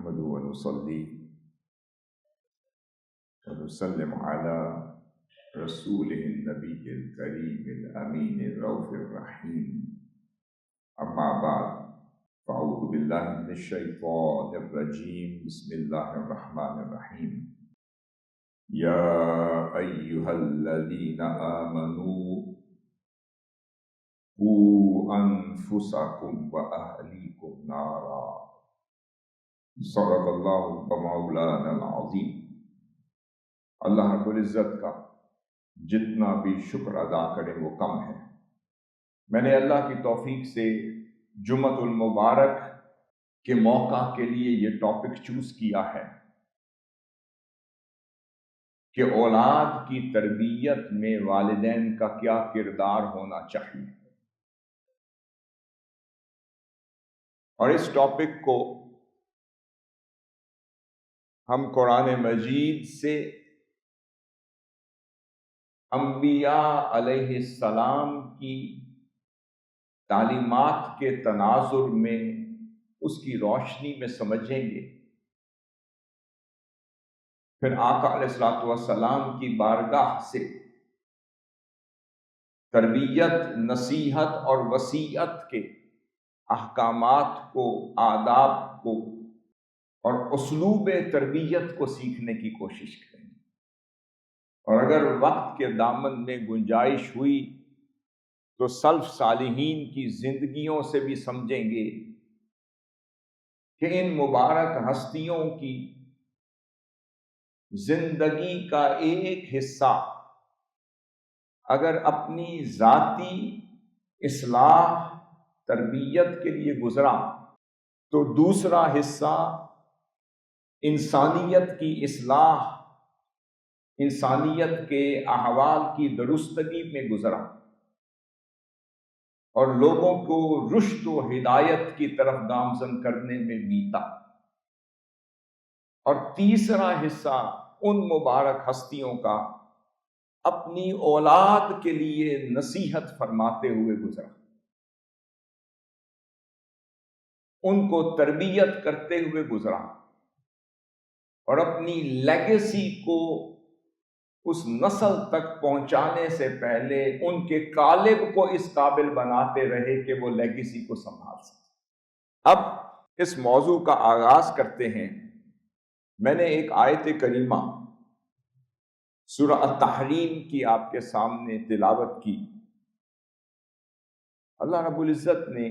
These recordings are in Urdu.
نحمد ونصلي ونسلم على رسوله النبي الكريم الأمين الرؤوف الرحيم أما بعد فأعوذ بالله من الشيطان الرجيم بسم الله الرحمن الرحيم يا أيها الذين آمنوا قوا أنفسكم وأهليكم نارا صدق اللہ مولانا العظیم۔ اللہ رب العزت کا جتنا بھی شکر ادا کرے وہ کم ہے۔ میں نے اللہ کی توفیق سے جمعۃ المبارک کے موقع کے لیے یہ ٹاپک چوز کیا ہے کہ اولاد کی تربیت میں والدین کا کیا کردار ہونا چاہیے، اور اس ٹاپک کو ہم قرآن مجید سے انبیاء علیہ السلام کی تعلیمات کے تناظر میں اس کی روشنی میں سمجھیں گے، پھر آقا علیہ الصلوۃ والسلام کی بارگاہ سے تربیت، نصیحت اور وصیت کے احکامات کو، آداب کو اور اسلوب تربیت کو سیکھنے کی کوشش کریں، اور اگر وقت کے دامن میں گنجائش ہوئی تو سلف صالحین کی زندگیوں سے بھی سمجھیں گے کہ ان مبارک ہستیوں کی زندگی کا ایک حصہ اگر اپنی ذاتی اصلاح، تربیت کے لیے گزرا تو دوسرا حصہ انسانیت کی اصلاح، انسانیت کے احوال کی درستگی میں گزرا اور لوگوں کو رشد و ہدایت کی طرف گامزن کرنے میں بیتا، اور تیسرا حصہ ان مبارک ہستیوں کا اپنی اولاد کے لیے نصیحت فرماتے ہوئے گزرا، ان کو تربیت کرتے ہوئے گزرا، اور اپنی لیگیسی کو اس نسل تک پہنچانے سے پہلے ان کے قالب کو اس قابل بناتے رہے کہ وہ لیگیسی کو سنبھال سکے۔ اب اس موضوع کا آغاز کرتے ہیں۔ میں نے ایک آیت کریمہ سورہ التحریم کی آپ کے سامنے تلاوت کی۔ اللہ رب العزت نے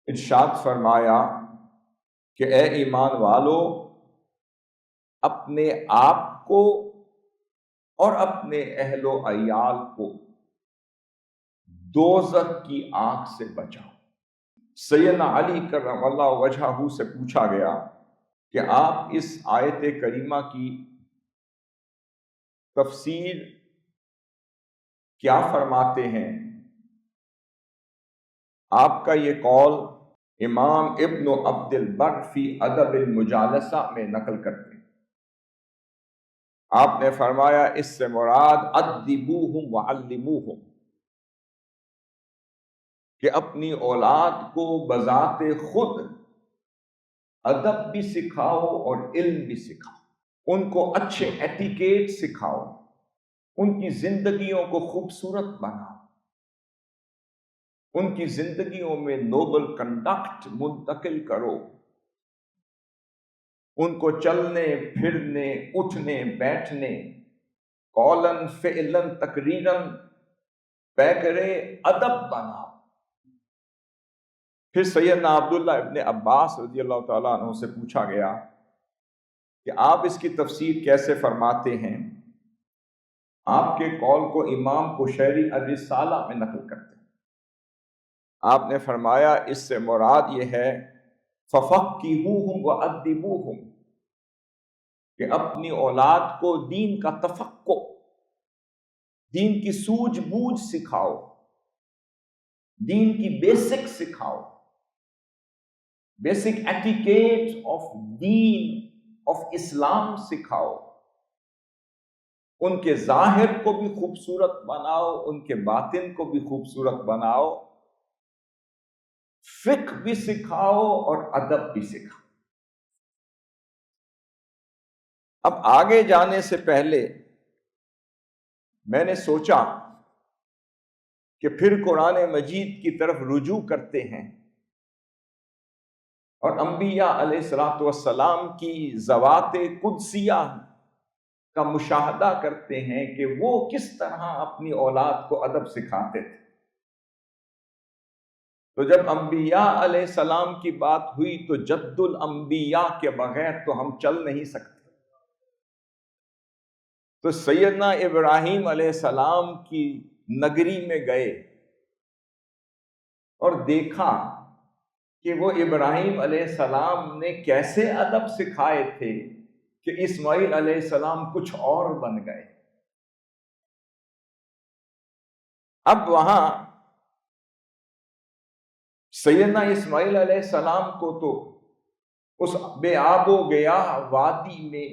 ارشاد فرمایا کہ اے ایمان والو، اپنے آپ کو اور اپنے اہل و عیال کو دوزخ کی آگ سے بچاؤ۔ سیدنا علی کرم اللہ وجہہ سے پوچھا گیا کہ آپ اس آیت کریمہ کی تفسیر کیا فرماتے ہیں؟ آپ کا یہ قول امام ابن عبد البر فی ادب المجالسہ میں نقل کرتے ہیں۔ آپ نے فرمایا اس سے مراد ادبوہم وعلموہم، کہ اپنی اولاد کو بذات خود ادب بھی سکھاؤ اور علم بھی سکھاؤ، ان کو اچھے ایٹیکیٹ سکھاؤ، ان کی زندگیوں کو خوبصورت بناؤ، ان کی زندگیوں میں نوبل کنڈکٹ منتقل کرو، ان کو چلنے پھرنے، اٹھنے بیٹھنے، قولاً فعلاً تقریراً پیکرے ادب بناؤ۔ پھر سیدنا عبداللہ ابن عباس رضی اللہ تعالیٰ عنہ سے پوچھا گیا کہ آپ اس کی تفسیر کیسے فرماتے ہیں؟ آپ کے قول کو امام قشیری الرسالہ میں نقل کرتے ہیں۔ آپ نے فرمایا اس سے مراد یہ ہے فَفَقِّهُوهُمْ وَأَدِّبُوهُمْ، کہ اپنی اولاد کو دین کا تفقہ، دین کی سوجھ بوجھ سکھاؤ، دین کی بیسک سکھاؤ، بیسک ایٹیکیٹ آف دین آف اسلام سکھاؤ، ان کے ظاہر کو بھی خوبصورت بناؤ، ان کے باطن کو بھی خوبصورت بناؤ، فقہ بھی سکھاؤ اور ادب بھی سکھاؤ۔ اب آگے جانے سے پہلے میں نے سوچا کہ پھر قرآن مجید کی طرف رجوع کرتے ہیں اور انبیاء علیہ الصلوۃ والسلام کی ذوات قدسیہ کا مشاہدہ کرتے ہیں کہ وہ کس طرح اپنی اولاد کو ادب سکھاتے تھے۔ تو جب انبیاء علیہ السلام کی بات ہوئی تو جد الانبیاء کے بغیر تو ہم چل نہیں سکتے۔ تو سیدنا ابراہیم علیہ السلام کی نگری میں گئے اور دیکھا کہ وہ ابراہیم علیہ السلام نے کیسے ادب سکھائے تھے کہ اسماعیل علیہ السلام کچھ اور بن گئے۔ اب وہاں سیدنا اسماعیل علیہ السلام کو تو اس بے آب و گیاہ وادی میں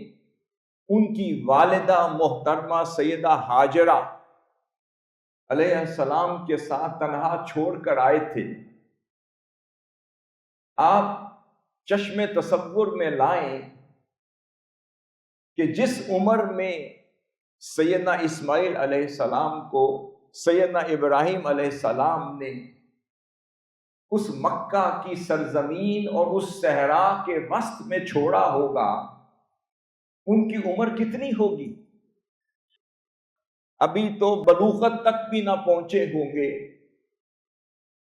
ان کی والدہ محترمہ سیدہ ہاجرہ علیہ السلام کے ساتھ تنہا چھوڑ کر آئے تھے۔ آپ چشم تصور میں لائیں کہ جس عمر میں سیدنا اسماعیل علیہ السلام کو سیدنا ابراہیم علیہ السلام نے اس مکہ کی سرزمین اور اس صحرا کے وسط میں چھوڑا ہوگا، ان کی عمر کتنی ہوگی؟ ابھی تو بلوغت تک بھی نہ پہنچے ہوں گے،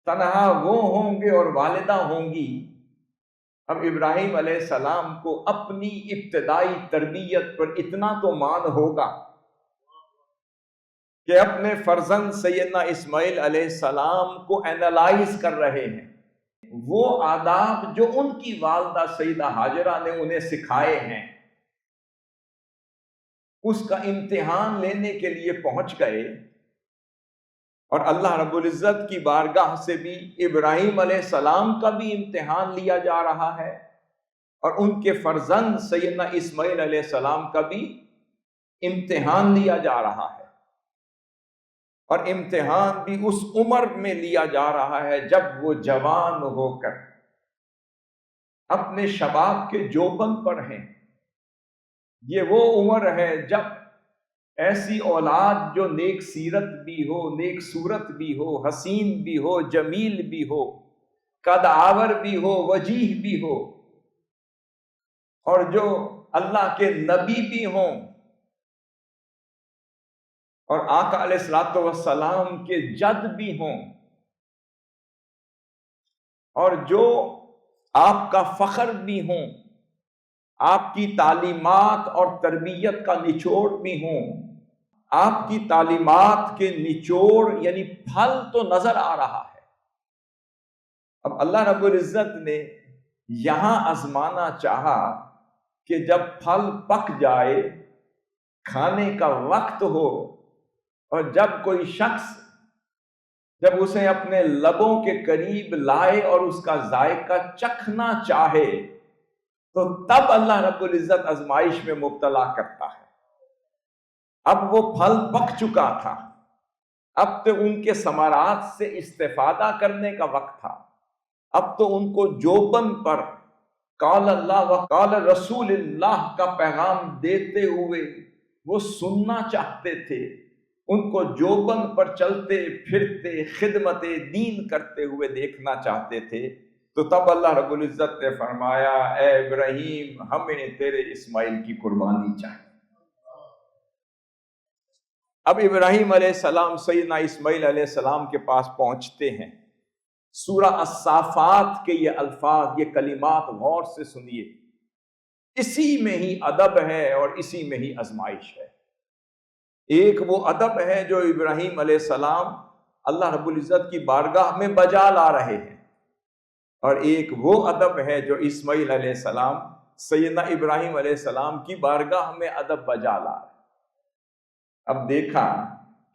تنہا وہ ہوں گے اور والدہ ہوں گی۔ اب ابراہیم علیہ السلام کو اپنی ابتدائی تربیت پر اتنا تو مان ہوگا کہ اپنے فرزند سیدنا اسماعیل علیہ السلام کو اینالائز کر رہے ہیں، وہ آداب جو ان کی والدہ سیدہ ہاجرہ نے انہیں سکھائے ہیں، اس کا امتحان لینے کے لیے پہنچ گئے۔ اور اللہ رب العزت کی بارگاہ سے بھی ابراہیم علیہ السلام کا بھی امتحان لیا جا رہا ہے اور ان کے فرزند سیدنا اسماعیل علیہ السلام کا بھی امتحان لیا جا رہا ہے، اور امتحان بھی اس عمر میں لیا جا رہا ہے جب وہ جوان ہو کر اپنے شباب کے جوبن پر ہیں۔ یہ وہ عمر ہے جب ایسی اولاد جو نیک سیرت بھی ہو، نیک صورت بھی ہو، حسین بھی ہو، جمیل بھی ہو، قد آور بھی ہو، وجیح بھی ہو، اور جو اللہ کے نبی بھی ہوں اور آقا علیہ الصلوۃ والسلام کے جد بھی ہوں، اور جو آپ کا فخر بھی ہوں، آپ کی تعلیمات اور تربیت کا نچوڑ بھی ہوں۔ آپ کی تعلیمات کے نچوڑ یعنی پھل تو نظر آ رہا ہے۔ اب اللہ رب العزت نے یہاں آزمانا چاہا کہ جب پھل پک جائے، کھانے کا وقت ہو، اور جب کوئی شخص جب اسے اپنے لبوں کے قریب لائے اور اس کا ذائقہ چکھنا چاہے، تو تب اللہ رب العزت آزمائش میں مبتلا کرتا ہے۔ اب وہ پھل پک چکا تھا، اب تو ان کے ثمرات سے استفادہ کرنے کا وقت تھا۔ اب تو ان کو جوبن پر قال اللہ و قال رسول اللہ کا پیغام دیتے ہوئے وہ سننا چاہتے تھے، ان کو جوبن پر چلتے پھرتے خدمت دین کرتے ہوئے دیکھنا چاہتے تھے۔ تو تب اللہ رب العزت نے فرمایا، اے ابراہیم، ہمیں تیرے اسماعیل کی قربانی چاہیے۔ اب ابراہیم علیہ السلام سیدنا اسماعیل علیہ السلام کے پاس پہنچتے ہیں۔ سورہ الصافات کے یہ الفاظ، یہ کلمات غور سے سنیے، اسی میں ہی ادب ہے اور اسی میں ہی آزمائش ہے۔ ایک وہ ادب ہے جو ابراہیم علیہ السلام اللہ رب العزت کی بارگاہ میں بجا لا رہے ہیں، اور ایک وہ ادب ہے جو اسماعیل علیہ السلام سیدنا ابراہیم علیہ السلام کی بارگاہ میں ادب بجا لا رہے ہیں۔ اب دیکھا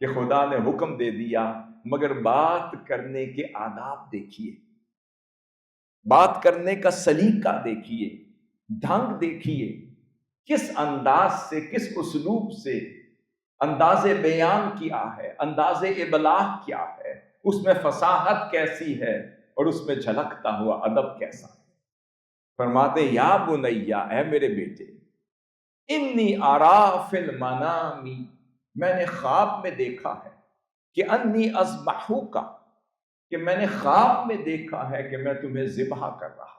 کہ خدا نے حکم دے دیا، مگر بات کرنے کے آداب دیکھیے، بات کرنے کا سلیقہ دیکھیے، ڈھنگ دیکھیے، کس انداز سے، کس اسلوب سے انداز بیان کیا ہے، انداز ابلاغ کیا ہے، اس میں فصاحت کیسی ہے اور اس میں جھلکتا ہوا ادب کیسا ہے۔ فرماتے یا بنیا، اے میرے بیٹے، انی ارا فی المنامی، میں نے خواب میں دیکھا ہے کہ انی اذبحوک، کہ میں نے خواب میں دیکھا ہے کہ میں تمہیں ذبح کر رہا۔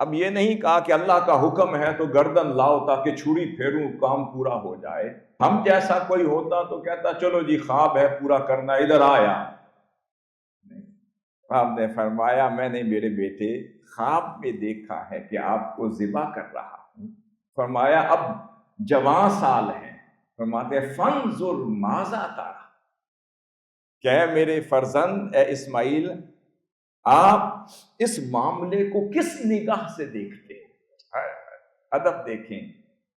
اب یہ نہیں کہا کہ اللہ کا حکم ہے تو گردن لاؤ تاکہ چھری پھیروں کام پورا ہو جائے۔ ہم جیسا کوئی ہوتا تو کہتا چلو جی خواب ہے پورا کرنا، ادھر آیا۔ آپ نے فرمایا میں نے میرے بیٹے خواب میں دیکھا ہے کہ آپ کو ذبح کر رہا ہوں۔ فرمایا اب جوان سال ہیں، فرماتے فانظر ماذا ترى، کہ اے میرے فرزند، اے اسماعیل، آپ اس معاملے کو کس نگاہ سے دیکھتے ہیں؟ ادب دیکھیں،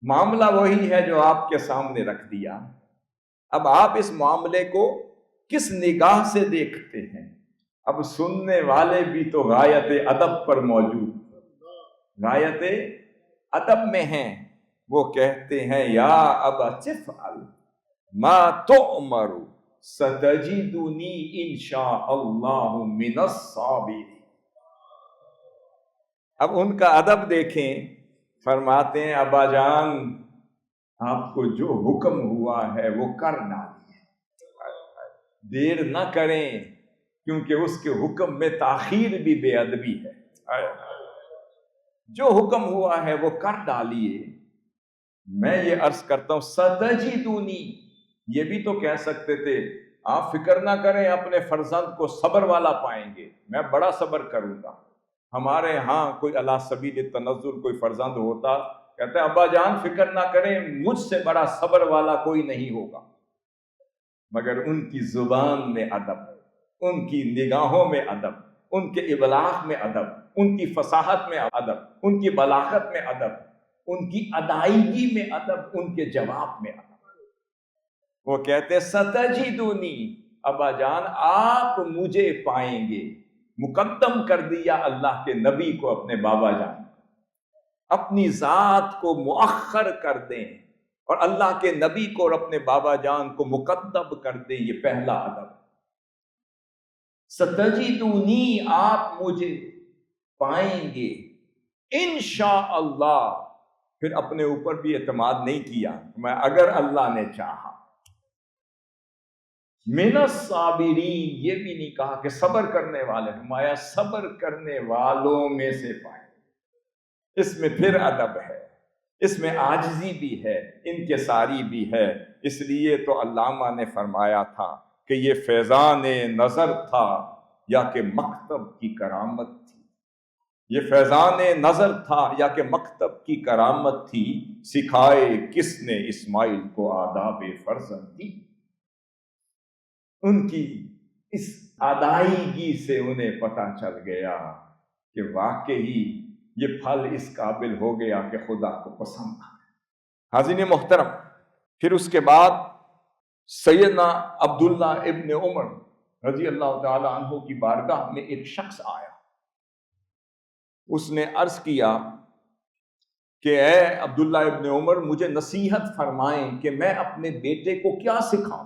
معاملہ وہی ہے جو آپ کے سامنے رکھ دیا، اب آپ اس معاملے کو کس نگاہ سے دیکھتے ہیں؟ اب سننے والے بھی تو غایت ادب پر موجود، غایت ادب میں ہیں، وہ کہتے ہیں یا ابا تفعل ما تؤمر ستجدنی انشاء اللہ من الصابرین۔ اب ان کا ادب دیکھیں، فرماتے ہیں ابا جان آپ کو جو حکم ہوا ہے وہ کر ڈالیے، دیر نہ کریں، کیونکہ اس کے حکم میں تاخیر بھی بے ادبی ہے۔ جو حکم ہوا ہے وہ کر ڈالیے۔ میں یہ عرض کرتا ہوں ستجدنی، یہ بھی تو کہہ سکتے تھے آپ فکر نہ کریں، اپنے فرزند کو صبر والا پائیں گے، میں بڑا صبر کروں گا۔ ہمارے ہاں کوئی علی سبیل تنزل کوئی فرزند ہوتا، کہتے ہیں ابا جان فکر نہ کریں، مجھ سے بڑا صبر والا کوئی نہیں ہوگا۔ مگر ان کی زبان میں ادب، ان کی نگاہوں میں ادب، ان کے ابلاغ میں ادب، ان کی فصاحت میں ادب، ان کی بلاغت میں ادب، ان کی ادائیگی میں ادب، ان کے جواب میں ادب۔ وہ کہتے ستجدنی، ابا جان آپ مجھے پائیں گے۔ مقدم کر دیا اللہ کے نبی کو اپنے بابا جان، اپنی ذات کو مؤخر کر دیں اور اللہ کے نبی کو اور اپنے بابا جان کو مقدم کر دیں، یہ پہلا ادب۔ ستجدنی، آپ مجھے پائیں گے، انشاءاللہ، پھر اپنے اوپر بھی اعتماد نہیں کیا، میں اگر اللہ نے چاہا۔ من الصابرین، یہ بھی نہیں کہا کہ صبر کرنے والے، فرمایا صبر کرنے والوں میں سے پائیں۔ اس میں پھر ادب ہے، اس میں عاجزی بھی ہے، انکساری بھی ہے۔ اس لیے تو علامہ نے فرمایا تھا کہ یہ فیضان نظر تھا یا کہ مکتب کی کرامت تھی، یہ فیضان نظر تھا یا کہ مکتب کی کرامت تھی، سکھائے کس نے اسماعیل کو آداب فرزندی۔ ان کی اس ادائیگی سے انہیں پتہ چل گیا کہ واقعی یہ پھل اس قابل ہو گیا کہ خدا کو پسند آ۔ حاضرین محترم، پھر اس کے بعد سیدنا عبداللہ ابن عمر رضی اللہ تعالی عنہ کی بارگاہ میں ایک شخص آیا، اس نے عرض کیا کہ اے عبداللہ ابن عمر، مجھے نصیحت فرمائیں کہ میں اپنے بیٹے کو کیا سکھاؤں،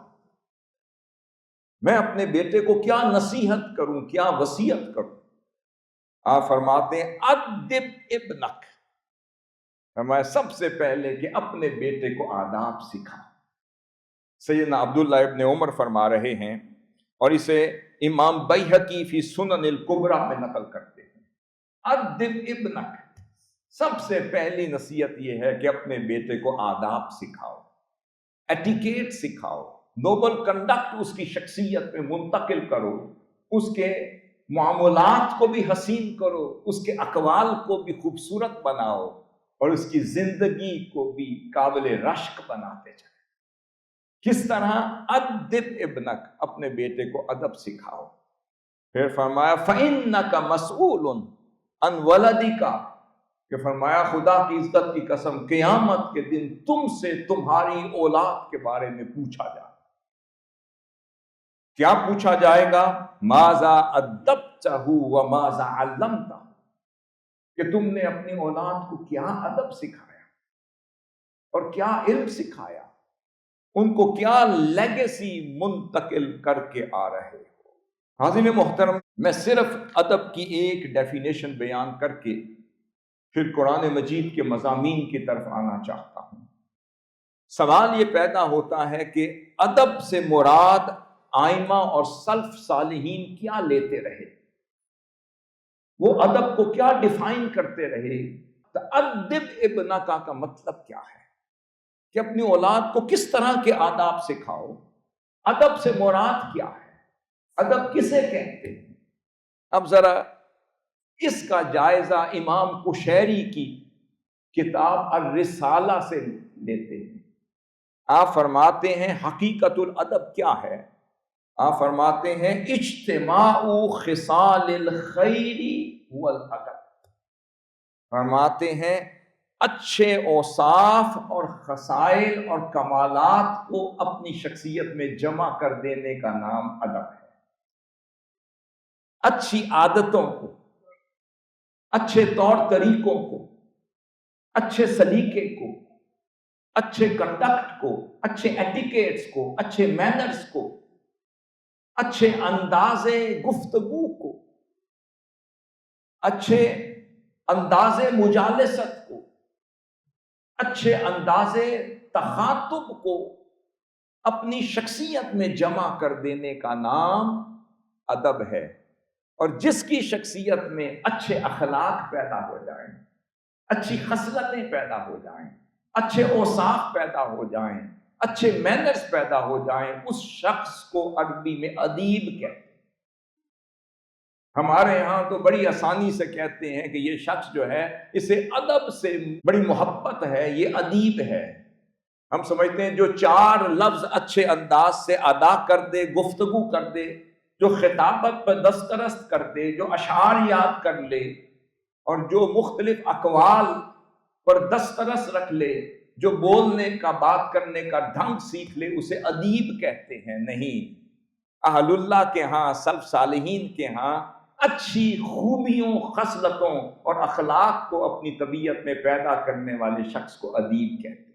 میں اپنے بیٹے کو کیا نصیحت کروں، کیا وصیت کروں۔ آپ فرماتے ہیں ادب ابنک، فرمایا سب سے پہلے کہ اپنے بیٹے کو آداب سکھا۔ سیدنا عبداللہ ابن عمر فرما رہے ہیں، اور اسے امام بیہقی فی سنن الکبریٰ میں نقل کرتے ہیں، ادب ابنک، سب سے پہلی نصیحت یہ ہے کہ اپنے بیٹے کو آداب سکھاؤ، ایٹیکیٹ سکھاؤ، نوبل کنڈکٹ اس کی شخصیت میں منتقل کرو، اس کے معاملات کو بھی حسین کرو، اس کے اقوال کو بھی خوبصورت بناؤ، اور اس کی زندگی کو بھی قابل رشک بناتے جائیں۔ کس طرح؟ ادب ابنک، اپنے بیٹے کو ادب سکھاؤ۔ پھر فرمایا فَإِنَّكَ مَسْئُولٌ عَنْ وَلَدِكَ، کہ فرمایا خدا کی عزت کی قسم قیامت کے دن تم سے تمہاری اولاد کے بارے میں پوچھا جائے۔ کیا پوچھا جائے گا؟ ماذا ادبتہ وماذا علمتہ، کہ تم نے اپنی اولاد کو کیا ادب سکھایا اور کیا علم سکھایا، ان کو کیا لیگیسی منتقل کر کے آ رہے ہو۔ حاضرین محترم، میں صرف ادب کی ایک ڈیفینیشن بیان کر کے پھر قرآن مجید کے مضامین کی طرف آنا چاہتا ہوں۔ سوال یہ پیدا ہوتا ہے کہ ادب سے مراد آئمہ اور سلف صالحین کیا لیتے رہے، وہ ادب کو کیا ڈیفائن کرتے رہے؟ تأدب ابنک کا مطلب کیا ہے کہ اپنی اولاد کو کس طرح کے آداب سکھاؤ؟ ادب سے مراد کیا ہے؟ ادب کسے کہتے ہیں؟ اب ذرا اس کا جائزہ امام قشیری کی کتاب الرسالہ سے لیتے ہیں۔ آپ فرماتے ہیں حقیقت الادب کیا ہے؟ آپ فرماتے ہیں اجتماع خصال الخیر هو الادب۔ فرماتے ہیں اچھے اوصاف اور خصائل اور کمالات کو اپنی شخصیت میں جمع کر دینے کا نام ادب ہے۔ اچھی عادتوں کو، اچھے طور طریقوں کو، اچھے سلیقے کو، اچھے کنڈکٹ کو، اچھے ایٹیکیٹس کو، اچھے مینرز کو، اچھے انداز گفتگو کو، اچھے انداز مجالست کو، اچھے انداز تخاطب کو اپنی شخصیت میں جمع کر دینے کا نام ادب ہے۔ اور جس کی شخصیت میں اچھے اخلاق پیدا ہو جائیں، اچھی خصلتیں پیدا ہو جائیں، اچھے اوصاف پیدا ہو جائیں، اچھے مینرز پیدا ہو جائیں، اس شخص کو عربی میں ادیب کہتے ہیں۔ ہمارے یہاں تو بڑی آسانی سے کہتے ہیں کہ یہ شخص جو ہے اسے ادب سے بڑی محبت ہے، یہ ادیب ہے۔ ہم سمجھتے ہیں جو 4 لفظ اچھے انداز سے ادا کر دے، گفتگو کر دے، جو خطابت پر دسترست کر دے، جو اشعار یاد کر لے اور جو مختلف اقوال پر دسترس رکھ لے، جو بولنے کا، بات کرنے کا ڈھنگ سیکھ لے، اسے ادیب کہتے ہیں۔ نہیں، اہل اللہ کے ہاں، سلف صالحین کے ہاں اچھی خوبیوں، خصلتوں اور اخلاق کو اپنی طبیعت میں پیدا کرنے والے شخص کو ادیب کہتے ہیں۔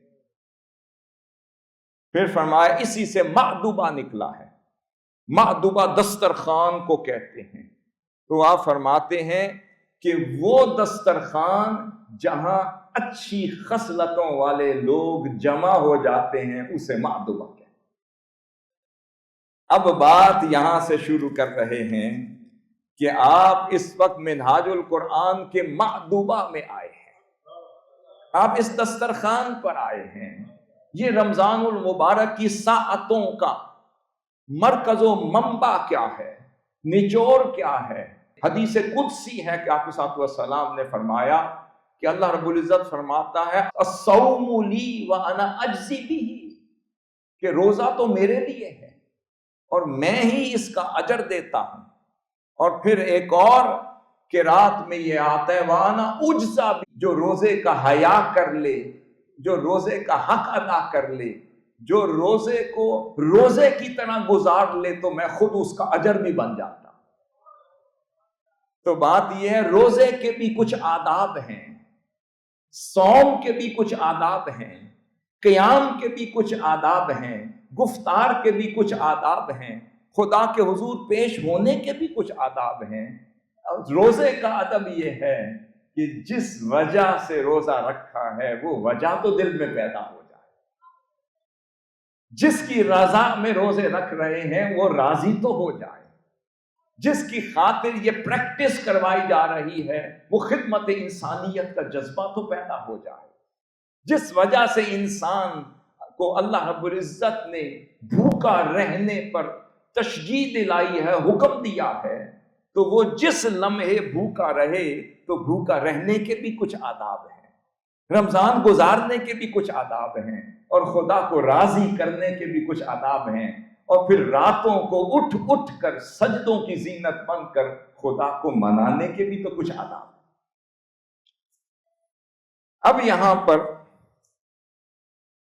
پھر فرمایا اسی سے مأدبہ نکلا ہے۔ مأدبہ دسترخوان کو کہتے ہیں۔ تو آپ فرماتے ہیں کہ وہ دسترخوان جہاں اچھی خصلتوں والے لوگ جمع ہو جاتے ہیں اسے مأدبہ کہتے ہیں۔ اب بات یہاں سے شروع کر رہے ہیں کہ آپ اس وقت منہاج القرآن کے مأدبہ میں آئے ہیں، آپ اس دسترخوان پر آئے ہیں۔ یہ رمضان المبارک کی ساعتوں کا مرکز و منبع کیا ہے، نچوڑ کیا ہے؟ حدیث قدسی ہے کہ آپ صلی اللہ علیہ وسلم نے فرمایا کہ اللہ رب العزت فرماتا ہے الصوم لی وانا اجزی بہ، کہ روزہ تو میرے لیے ہے اور میں ہی اس کا اجر دیتا ہوں۔ اور پھر ایک اور قرات میں یہ آتا ہے وانا اجزا بہ، جو روزے کا حیا کر لے، جو روزے کا حق ادا کر لے، جو روزے کو روزے کی طرح گزار لے، تو میں خود اس کا اجر بھی بن جاتا۔ تو بات یہ ہے روزے کے بھی کچھ آداب ہیں، صوم کے بھی کچھ آداب ہیں، قیام کے بھی کچھ آداب ہیں، گفتار کے بھی کچھ آداب ہیں، خدا کے حضور پیش ہونے کے بھی کچھ آداب ہیں۔ روزے کا ادب یہ ہے کہ جس وجہ سے روزہ رکھا ہے وہ وجہ تو دل میں پیدا ہو جائے، جس کی رضا میں روزے رکھ رہے ہیں وہ راضی تو ہو جائے، جس کی خاطر یہ پریکٹس کروائی جا رہی ہے وہ خدمت انسانیت کا جذبہ تو پیدا ہو جائے، جس وجہ سے انسان کو اللہ رب العزت نے بھوکا رہنے پر تشجیع دلائی ہے، حکم دیا ہے، تو وہ جس لمحے بھوکا رہے تو بھوکا رہنے کے بھی کچھ آداب ہیں، رمضان گزارنے کے بھی کچھ آداب ہیں، اور خدا کو راضی کرنے کے بھی کچھ آداب ہیں، اور پھر راتوں کو اٹھ اٹھ کر سجدوں کی زینت بن کر خدا کو منانے کے بھی تو کچھ آداب ہیں۔ اب یہاں پر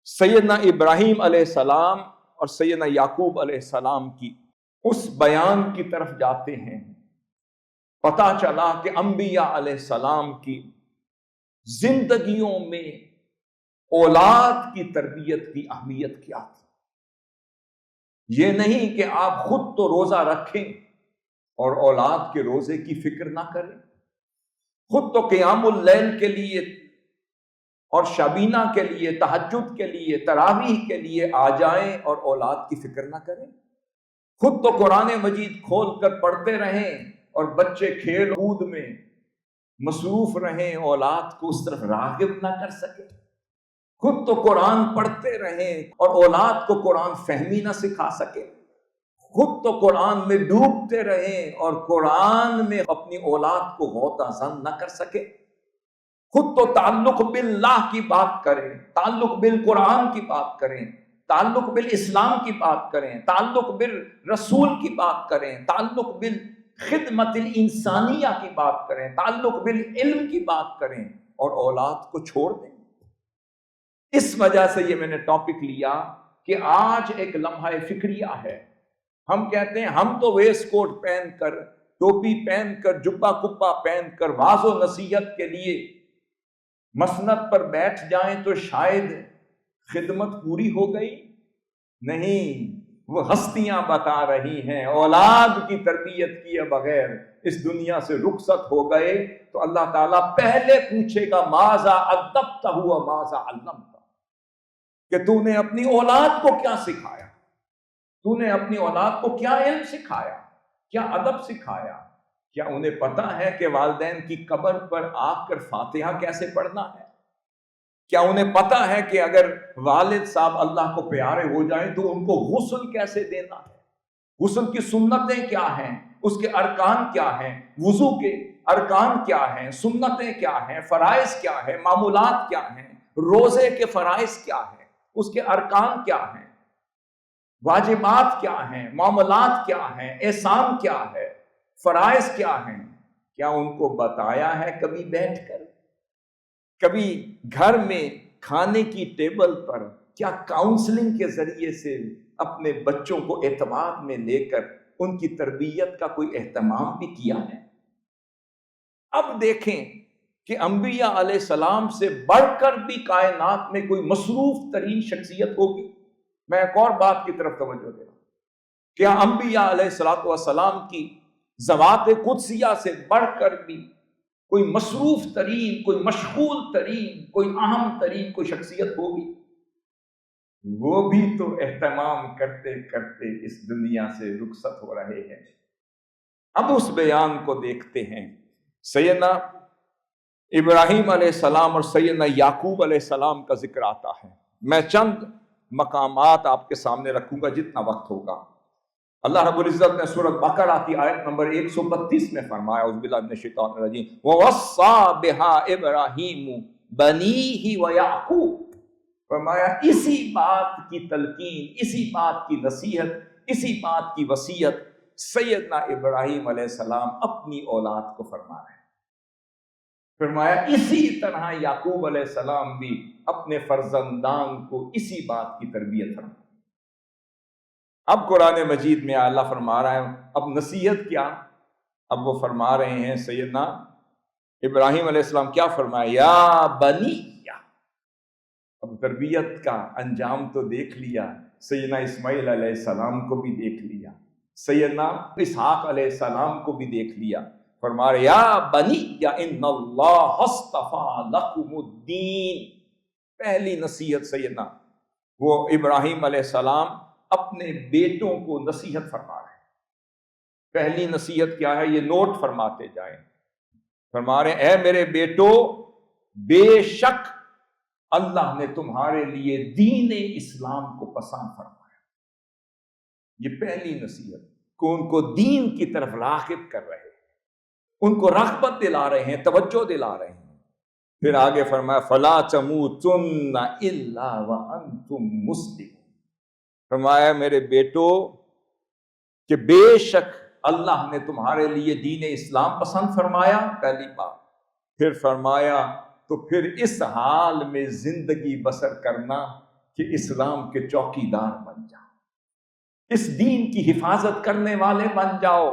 سیدنا ابراہیم علیہ السلام اور سیدنا یعقوب علیہ السلام کی اس بیان کی طرف جاتے ہیں۔ پتہ چلا کہ انبیاء علیہ السلام کی زندگیوں میں اولاد کی تربیت کی اہمیت کیا تھی۔ یہ نہیں کہ آپ خود تو روزہ رکھیں اور اولاد کے روزے کی فکر نہ کریں۔ خود تو قیام اللیل کے لیے اور شبینہ کے لیے، تہجد کے لیے، تراویح کے لیے آ جائیں اور اولاد کی فکر نہ کریں۔ خود تو قرآن مجید کھول کر پڑھتے رہیں اور بچے کھیل کود میں مصروف رہیں، اولاد کو اس طرف راغب نہ کر سکے۔ خود تو قرآن پڑھتے رہیں اور اولاد کو قرآن فہمی نہ سکھا سکے۔ خود تو قرآن میں ڈوبتے رہیں اور قرآن میں اپنی اولاد کو غوطہ زن نہ کر سکے۔ خود تو تعلق باللہ کی بات کریں، تعلق بالقرآن کی بات کریں، تعلق بالاسلام کی بات کریں، تعلق بالرسول کی بات کریں، تعلق بالخدمت الانسانیہ کی بات کریں، تعلق بالعلم کی بات کریں اور اولاد کو چھوڑ دیں۔ اس وجہ سے یہ میں نے ٹاپک لیا کہ آج ایک لمحہ فکریہ ہے۔ ہم کہتے ہیں ہم تو ویسٹ کوٹ پہن کر، ٹوپی پہن کر، جبہ کپا پہن کر واعظ و نصیحت کے لیے مسند پر بیٹھ جائیں تو شاید خدمت پوری ہو گئی۔ نہیں، وہ ہستیاں بتا رہی ہیں اولاد کی تربیت کیے بغیر اس دنیا سے رخصت ہو گئے تو اللہ تعالیٰ پہلے پوچھے گا ماذا ادبتہ و ماذا علمتہ، کہ تو نے اپنی اولاد کو کیا سکھایا، تو نے اپنی اولاد کو کیا علم سکھایا، کیا ادب سکھایا، کیا انہیں پتا ہے کہ والدین کی قبر پر آ کر فاتحہ کیسے پڑھنا ہے، کیا انہیں پتا ہے کہ اگر والد صاحب اللہ کو پیارے ہو جائیں تو ان کو غسل کیسے دینا ہے، غسل کی سنتیں کیا ہیں، اس کے ارکان کیا ہیں، وضو کے ارکان کیا ہیں، سنتیں کیا ہیں، فرائض کیا ہیں، معمولات کیا ہیں، روزے کے فرائض کیا ہیں، اس کے ارکان کیا ہیں، واجبات کیا ہیں، معاملات کیا ہیں، احسان کیا ہے، فرائض کیا ہیں، کیا ان کو بتایا ہے کبھی بیٹھ کر؟ کبھی گھر میں کھانے کی ٹیبل پر کیا کاؤنسلنگ کے ذریعے سے اپنے بچوں کو اعتماد میں لے کر ان کی تربیت کا کوئی اہتمام بھی کیا ہے؟ اب دیکھیں کہ انبیاء علیہ السلام سے بڑھ کر بھی کائنات میں کوئی مصروف ترین شخصیت ہوگی۔ میں ایک اور بات کی طرف توجہ دے رہا ہوں، کیا انبیاء علیہ السلام کی ذوات قدسیہ سے بڑھ کر بھی کوئی مصروف ترین، کوئی مشغول ترین، کوئی اہم ترین کوئی شخصیت ہوگی؟ وہ بھی تو اہتمام کرتے کرتے اس دنیا سے رخصت ہو رہے ہیں۔ اب اس بیان کو دیکھتے ہیں، سیدنا ابراہیم علیہ السلام اور سیدنا یعقوب علیہ السلام کا ذکر آتا ہے۔ میں چند مقامات آپ کے سامنے رکھوں گا جتنا وقت ہوگا۔ اللہ رب العزت نے سورۃ بقرہ کی آیت نمبر 132 میں فرمایا، اعوذ باللہ من الشیطان الرجیم، وَوَصَّى بِهَا إِبْرَاهِيمُ بَنِيهِ وَيَعْقُوبُ، فرمایا اسی بات کی تلقین، اسی بات کی نصیحت، اسی بات کی وصیت سیدنا ابراہیم علیہ السلام اپنی اولاد کو فرما رہے ہیں۔ فرمایا اسی طرح یعقوب علیہ السلام بھی اپنے فرزندان کو اسی بات کی تربیت فرمائے۔ اب قرآن مجید میں اللہ فرما رہا ہے، اب نصیحت کیا؟ اب وہ فرما رہے ہیں سیدنا ابراہیم علیہ السلام کیا فرمایا، یا بنی، اب تربیت کا انجام تو دیکھ لیا، سیدنا اسماعیل علیہ السلام کو بھی دیکھ لیا، سیدنا اسحاق علیہ السلام کو بھی دیکھ لیا، فرما رہے یا بنی یا ان اللہ اصطفیٰ لکم الدین۔ پہلی نصیحت سیدنا وہ ابراہیم علیہ السلام اپنے بیٹوں کو نصیحت فرما رہے ہیں۔ پہلی نصیحت کیا ہے، یہ نوٹ فرماتے جائیں۔ فرما رہے ہیں اے میرے بیٹو، بے شک اللہ نے تمہارے لیے دین اسلام کو پسند فرمایا۔ یہ پہلی نصیحت کہ ان کو دین کی طرف راغب کر رہے ہیں، ان کو رغبت دلا رہے ہیں، توجہ دلا رہے ہیں۔ پھر آگے فرمایا فَلَا تَمُوتُنَّ إِلَّا وَأَنْتُمْ مُسْلِمُونَ، فرمایا میرے بیٹو کہ بے شک اللہ نے تمہارے لیے دین اسلام پسند فرمایا، پہلی بات۔ پھر فرمایا تو پھر اس حال میں زندگی بسر کرنا کہ اسلام کے چوکی دار بن جاؤ، اس دین کی حفاظت کرنے والے بن جاؤ،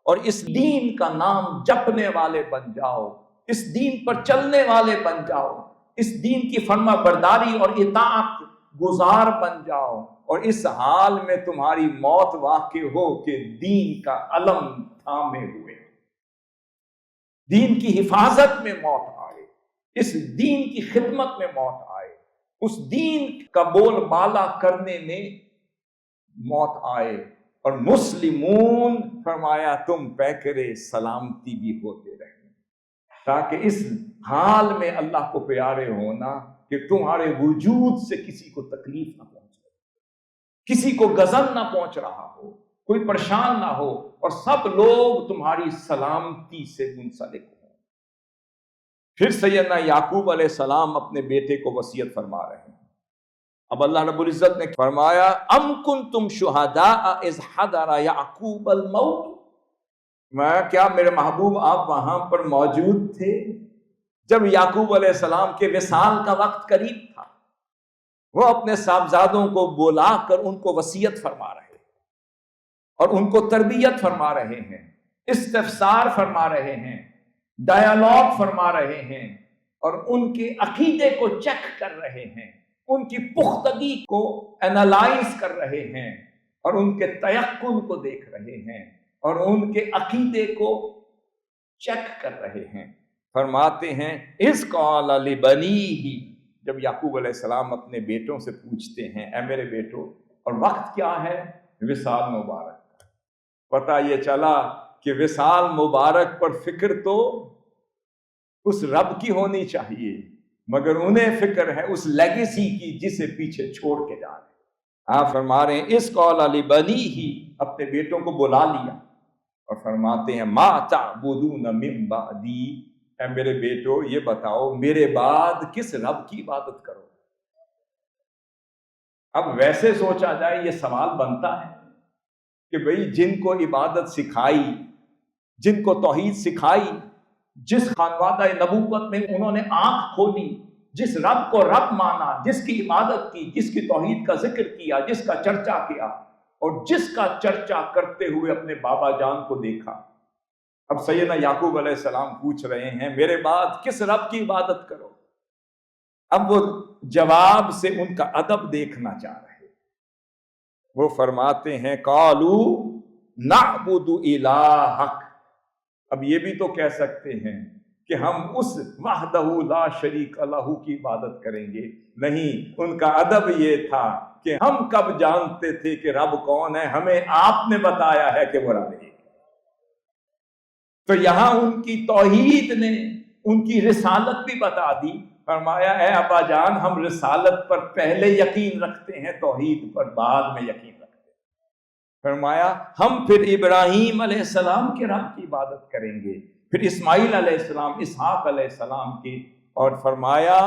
اور اس دین کا نام جپنے والے بن جاؤ، اس دین پر چلنے والے بن جاؤ، اس دین کی فرما برداری اور اطاعت گزار بن جاؤ، اور اس حال میں تمہاری موت واقع ہو کہ دین کا علم تھامے ہوئے۔ دین کی حفاظت میں موت آئے، اس دین کی خدمت میں موت آئے، اس دین کا بول بالا کرنے میں موت آئے۔ اور مسلمون فرمایا تم پیکرے سلامتی بھی ہوتے رہیں، تاکہ اس حال میں اللہ کو پیارے ہونا کہ تمہارے وجود سے کسی کو تکلیف نہ پہنچے، کسی کو غضب نہ پہنچ رہا ہو، کوئی پریشان نہ ہو، اور سب لوگ تمہاری سلامتی سے منسلک ہوں۔ پھر سیدنا یعقوب علیہ السلام اپنے بیٹے کو وصیت فرما رہے ہیں۔ اب اللہ رب العزت نے فرمایا ام کنتم شہداء اذ حضر یعقوب الموت، میں کیا میرے محبوب آپ وہاں پر موجود تھے جب یعقوب علیہ السلام کے وصال کا وقت قریب تھا؟ وہ اپنے صاحبزادوں کو بلا کر ان کو وصیت فرما رہے ہیں اور ان کو تربیت فرما رہے ہیں، استفسار فرما رہے ہیں، ڈائیلاگ فرما رہے ہیں، اور ان کے عقیدے کو چیک کر رہے ہیں، ان کی پختگی کو اینالائز کر رہے ہیں، اور ان کے تیقن کو دیکھ رہے ہیں، اور ان کے عقیدے کو چیک کر رہے ہیں۔ فرماتے ہیں اذ قال لبنیہ، جب یعقوب علیہ السلام اپنے بیٹوں سے پوچھتے ہیں اے میرے بیٹوں، اور وقت کیا ہے؟ وصال مبارک۔ پتہ یہ چلا کہ وصال مبارک پر فکر تو اس رب کی ہونی چاہیے، مگر انہیں فکر ہے اس لیگیسی کی جسے پیچھے چھوڑ کے جا رہے۔ آپ فرما رہے ہیں اس قول لبنیہ، اپنے بیٹوں کو بلا لیا اور فرماتے ہیں ما تعبدون من بعدی، اے میرے بیٹو یہ بتاؤ میرے بعد کس رب کی عبادت کرو۔ اب ویسے سوچا جائے یہ سوال بنتا ہے کہ بھئی جن کو عبادت سکھائی، جن کو توحید سکھائی، جس خانوادہ نبوت میں انہوں نے آنکھ کھولی، جس رب کو رب مانا، جس کی عبادت کی، جس کی توحید کا ذکر کیا، جس کا چرچا کیا، اور جس کا چرچا کرتے ہوئے اپنے بابا جان کو دیکھا، اب سیدنا یعقوب علیہ السلام پوچھ رہے ہیں میرے بعد کس رب کی عبادت کرو۔ اب وہ جواب سے ان کا ادب دیکھنا چاہ رہے، وہ فرماتے ہیں قالوا نعبد الہک، اب یہ بھی تو کہہ سکتے ہیں کہ ہم اس وحدہ لا شریک لہ کی عبادت کریں گے، نہیں، ان کا ادب یہ تھا کہ ہم کب جانتے تھے کہ رب کون ہے، ہمیں آپ نے بتایا ہے کہ وہ رب ایک ہے۔ تو یہاں ان کی توحید نے ان کی رسالت بھی بتا دی، فرمایا اے ابا جان ہم رسالت پر پہلے یقین رکھتے ہیں، توحید پر بعد میں یقین رکھتے ہیں۔ فرمایا ہم پھر ابراہیم علیہ السلام کے رب کی عبادت کریں گے، پھر اسماعیل علیہ السلام، اسحاق علیہ السلام کی، اور فرمایا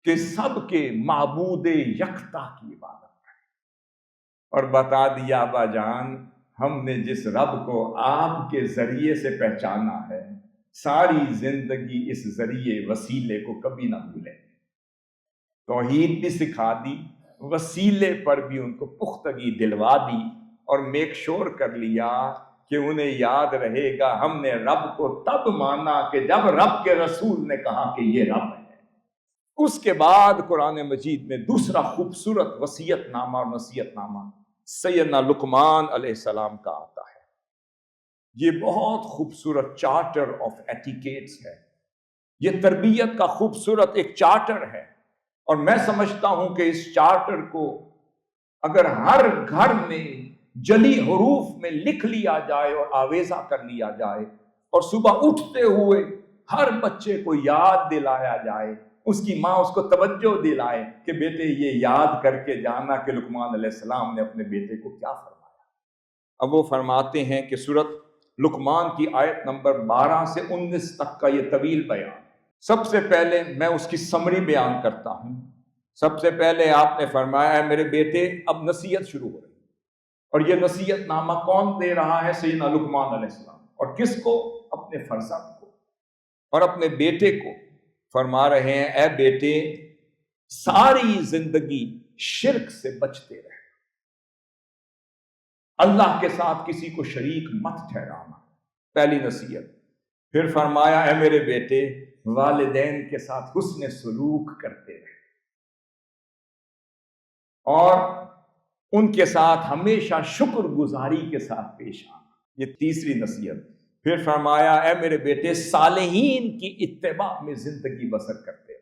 کہ سب کے معبود یکتا کی عبادت کریں، اور بتا دیا ابا جان ہم نے جس رب کو آپ کے ذریعے سے پہچانا ہے ساری زندگی اس ذریعے وسیلے کو کبھی نہ بھولیں۔ توحید بھی سکھا دی، وسیلے پر بھی ان کو پختگی دلوا دی، اور میک شور کر لیا کہ انہیں یاد رہے گا ہم نے رب کو تب مانا کہ جب رب کے رسول نے کہا کہ یہ رب ہے۔ اس کے بعد قرآن مجید میں دوسرا خوبصورت وصیت نامہ اور نصیحت نامہ سیدنا لقمان علیہ السلام کا آتا ہے۔ یہ بہت خوبصورت چارٹر آف ایٹیکیٹس ہے، یہ تربیت کا خوبصورت ایک چارٹر ہے، اور میں سمجھتا ہوں کہ اس چارٹر کو اگر ہر گھر میں جلی حروف میں لکھ لیا جائے اور آویزہ کر لیا جائے، اور صبح اٹھتے ہوئے ہر بچے کو یاد دلایا جائے، اس کی ماں اس کو توجہ دلائے کہ بیٹے یہ یاد کر کے جانا کہ لقمان علیہ السلام نے اپنے بیٹے کو کیا فرمایا۔ اب وہ فرماتے ہیں کہ سورۃ لقمان کی آیت نمبر 12 سے 19 تک کا یہ طویل بیان، سب سے پہلے میں اس کی سمری بیان کرتا ہوں۔ سب سے پہلے آپ نے فرمایا ہے میرے بیٹے اب نصیحت شروع ہو رہی، اور یہ نصیحت نامہ کون دے رہا ہے؟ سیدنا لقمان علیہ السلام، اور کس کو؟ اپنے فرزند کو اور اپنے بیٹے کو۔ فرما رہے ہیں اے بیٹے ساری زندگی شرک سے بچتے رہے، اللہ کے ساتھ کسی کو شریک مت ٹھہرانا، پہلی نصیحت۔ پھر فرمایا اے میرے بیٹے والدین کے ساتھ حسن سلوک کرتے رہے، اور ان کے ساتھ ہمیشہ شکر گزاری کے ساتھ پیش آنا، یہ تیسری نصیحت۔ پھر فرمایا اے میرے بیٹے صالحین کی اتباع میں زندگی بسر کرتے رہے۔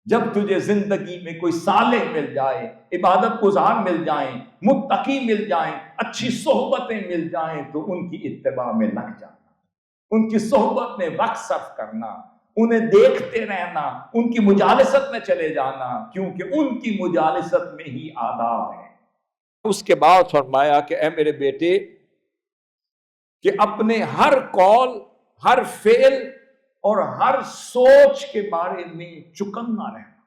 جب تجھے زندگی میں کوئی صالح مل جائے، عبادت گزار مل جائیں، متقی مل جائیں، اچھی صحبتیں مل جائیں تو ان کی اتباع میں لگ جانا، ان کی صحبت میں وقت صرف کرنا، انہیں دیکھتے رہنا، ان کی مجالست میں چلے جانا، کیونکہ ان کی مجالست میں ہی آداب ہے۔ اس کے بعد فرمایا کہ اے میرے بیٹے کہ اپنے ہر قول، ہر فعل اور ہر سوچ کے بارے میں چکنا رہنا،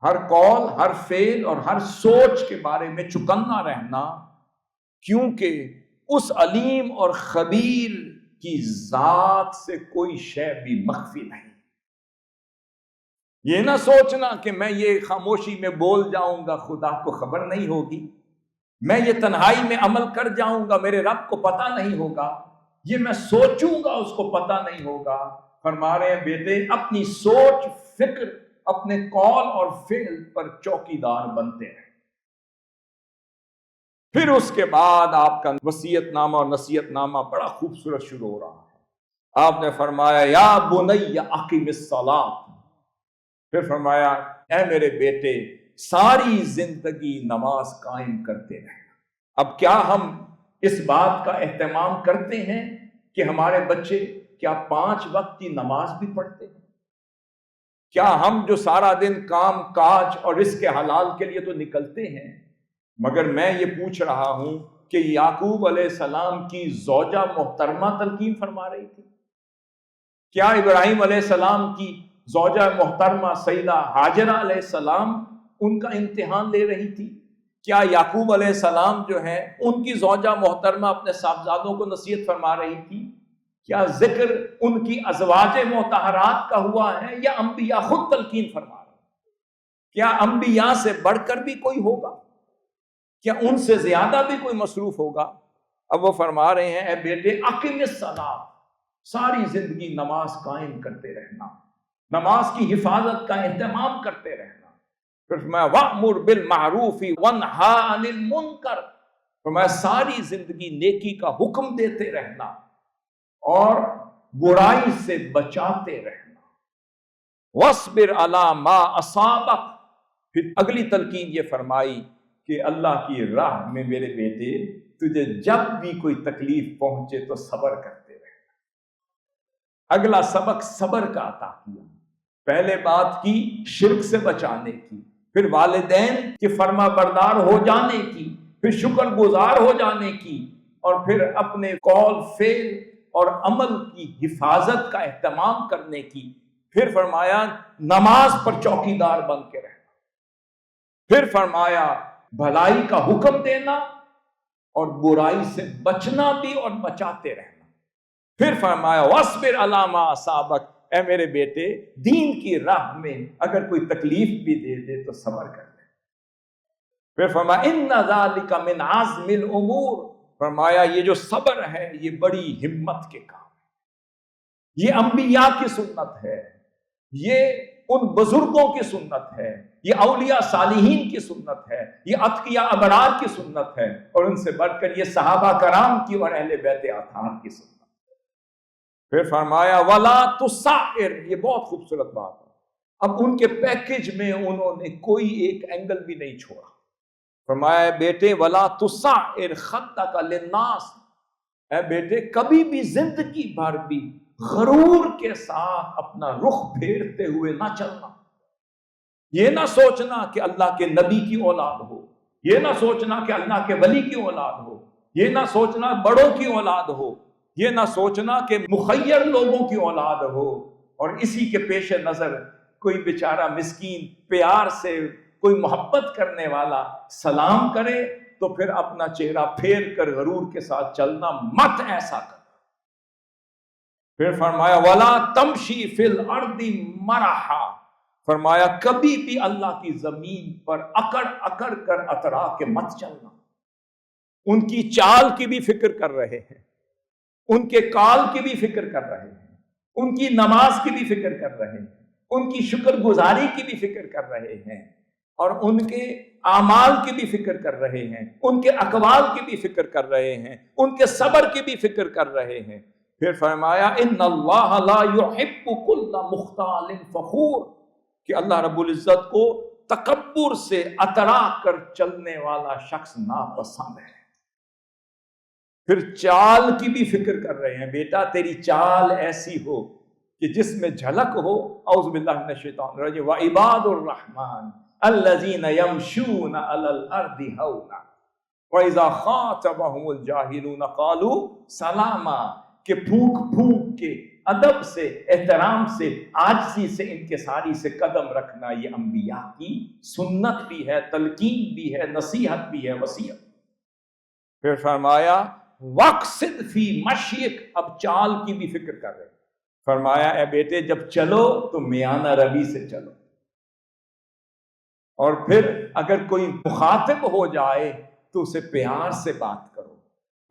ہر قول، ہر فعل اور ہر سوچ کے بارے میں چکنا رہنا، کیونکہ اس علیم اور خبیر کی ذات سے کوئی شے بھی مخفی نہیں۔ یہ نہ سوچنا کہ میں یہ خاموشی میں بول جاؤں گا خدا کو خبر نہیں ہوگی، میں یہ تنہائی میں عمل کر جاؤں گا میرے رب کو پتہ نہیں ہوگا، یہ میں سوچوں گا اس کو پتہ نہیں ہوگا۔ فرما رہے ہیں بیٹے اپنی سوچ، فکر، اپنے قول اور فعل پر چوکیدار بنتے ہیں۔ پھر اس کے بعد آپ کا وصیت نامہ اور نصیحت نامہ بڑا خوبصورت شروع ہو رہا ہے۔ آپ نے فرمایا یا بنی اقم الصلاۃ، پھر فرمایا اے میرے بیٹے ساری زندگی نماز قائم کرتے رہنا۔ اب کیا ہم اس بات کا اہتمام کرتے ہیں کہ ہمارے بچے کیا 5 وقت کی نماز بھی پڑھتے ہیں؟ کیا ہم جو سارا دن کام کاج اور رزق حلال کے لیے تو نکلتے ہیں، مگر میں یہ پوچھ رہا ہوں کہ یعقوب علیہ السلام کی زوجہ محترمہ تلقین فرما رہی تھی؟ کیا ابراہیم علیہ السلام کی زوجہ محترمہ سیدہ ہاجرہ علیہ السلام ان کا امتحان لے رہی تھی؟ کیا یعقوب علیہ السلام جو ہیں ان کی زوجہ محترمہ اپنے صاحبزادوں کو نصیحت فرما رہی تھی؟ کیا ذکر ان کی ازواج مطہرات کا ہوا ہے یا انبیاء خود تلقین فرما رہے ہیں؟ کیا انبیاء سے بڑھ کر بھی کوئی ہوگا؟ کیا ان سے زیادہ بھی کوئی مصروف ہوگا؟ اب وہ فرما رہے ہیں اے بیٹے اقم الصلاۃ، ساری زندگی نماز قائم کرتے رہنا، نماز کی حفاظت کا اہتمام کرتے رہنا۔ پھر فرمایا وَأْمُرْ بِالْمَعْرُوفِ وَانْهَا عَنِ الْمُنْكَرِ، فرمایا ساری زندگی نیکی کا حکم دیتے رہنا اور برائی سے بچاتے رہنا۔ وَاصْبِرْ عَلَى مَا أَصَابَكَ، پھر اگلی تلقین یہ فرمائی کہ اللہ کی راہ میں میرے بیٹے تجھے جب بھی کوئی تکلیف پہنچے تو صبر کرتے رہنا۔ اگلا سبق صبر کا عطا کیا، پہلے بات کی شرک سے بچانے کی، پھر والدین کے فرما بردار ہو جانے کی، پھر شکر گزار ہو جانے کی، اور پھر اپنے قول، فعل اور عمل کی حفاظت کا اہتمام کرنے کی۔ پھر فرمایا نماز پر چوکیدار بن کے رہنا، پھر فرمایا بھلائی کا حکم دینا اور برائی سے بچنا بھی اور بچاتے رہنا۔ پھر فرمایا وَاصْبِرْ عَلَى مَا أَصَابَكَ، اے میرے بیٹے دین کی راہ میں اگر کوئی تکلیف بھی دے دے تو صبر کر لے۔ پھر فرمایا إِنَّ ذَلِكَ مِنْ عَزْمِ الْأُمُورِ، فرمایا یہ جو صبر ہے یہ بڑی ہمت کے کام ہے، یہ انبیاء کی سنت ہے، یہ ان بزرگوں کی سنت ہے، یہ اولیاء صالحین کی سنت ہے، یہ اتقیاء ابرار کی سنت ہے، اور ان سے بڑھ کر یہ صحابہ کرام کی اور اہل بیت اطہار کی سنت ہے۔ پھر فرمایا وَلَا تُسَعِّرْ، یہ بہت خوبصورت بات ہے، اب ان کے پیکج میں انہوں نے کوئی ایک اینگل بھی نہیں چھوڑا۔ فرمایا بیٹے وَلَا تُسَعِّرْ خَدَّكَ لِلنَّاسِ، اے بیٹے کبھی بھی زندگی بھر بھی غرور کے ساتھ اپنا رخ پھیرتے ہوئے نہ چلنا۔ یہ نہ سوچنا کہ اللہ کے نبی کی اولاد ہو، یہ نہ سوچنا کہ اللہ کے ولی کی اولاد ہو، یہ نہ سوچنا بڑوں کی اولاد ہو، یہ نہ سوچنا کہ مخیر لوگوں کی اولاد ہو، اور اسی کے پیش نظر کوئی بیچارہ مسکین پیار سے کوئی محبت کرنے والا سلام کرے تو پھر اپنا چہرہ پھیر کر غرور کے ساتھ چلنا مت ایسا کر۔ پھر فرمایا وَلَا تَمْشِي فِي الْأَرْضِ مَرَحًا، فرمایا کبھی بھی اللہ کی زمین پر اکڑ اکڑ کر اترا کے مت چلنا۔ ان کی چال کی بھی فکر کر رہے ہیں، ان کے کال کی بھی فکر کر رہے ہیں، ان کی نماز کی بھی فکر کر رہے ہیں، ان کی شکر گزاری کی بھی فکر کر رہے ہیں، اور ان کے اعمال کی بھی فکر کر رہے ہیں، ان کے اقوال کی بھی فکر کر رہے ہیں، ان کے صبر کی بھی فکر کر رہے ہیں۔ پھر فرمایا ان اللہ لا يحب كل مختال فخور، کہ اللہ رب العزت کو تکبر سے اترا کر چلنے والا شخص ناپسند ہے۔ پھر چال کی بھی فکر کر رہے ہیں، بیٹا تیری چال ایسی ہو کہ جس میں جھلک ہو، اعوذ باللہ من الشیطان الرجیم، وعباد الرحمن الذین یمشون علی الارض ہونا وَإِذَا خَاطَبَهُمُ الْجَاهِلُونَ قَالُوا سَلَامًا، کہ پھونک پھونک کے ادب سے، احترام سے، عاجزی سے، انکساری سے قدم رکھنا، یہ انبیاء کی سنت بھی ہے، تلقین بھی ہے، نصیحت بھی ہے، وصیت۔ پھر فرمایا وَقْصِدْ فِي مَشْيِكَ، اب چال کی بھی فکر کر رہے۔ فرمایا اے بیٹے جب چلو تو میانہ روی سے چلو، اور پھر اگر کوئی مخاطب ہو جائے تو اسے پیار سے بات کرو،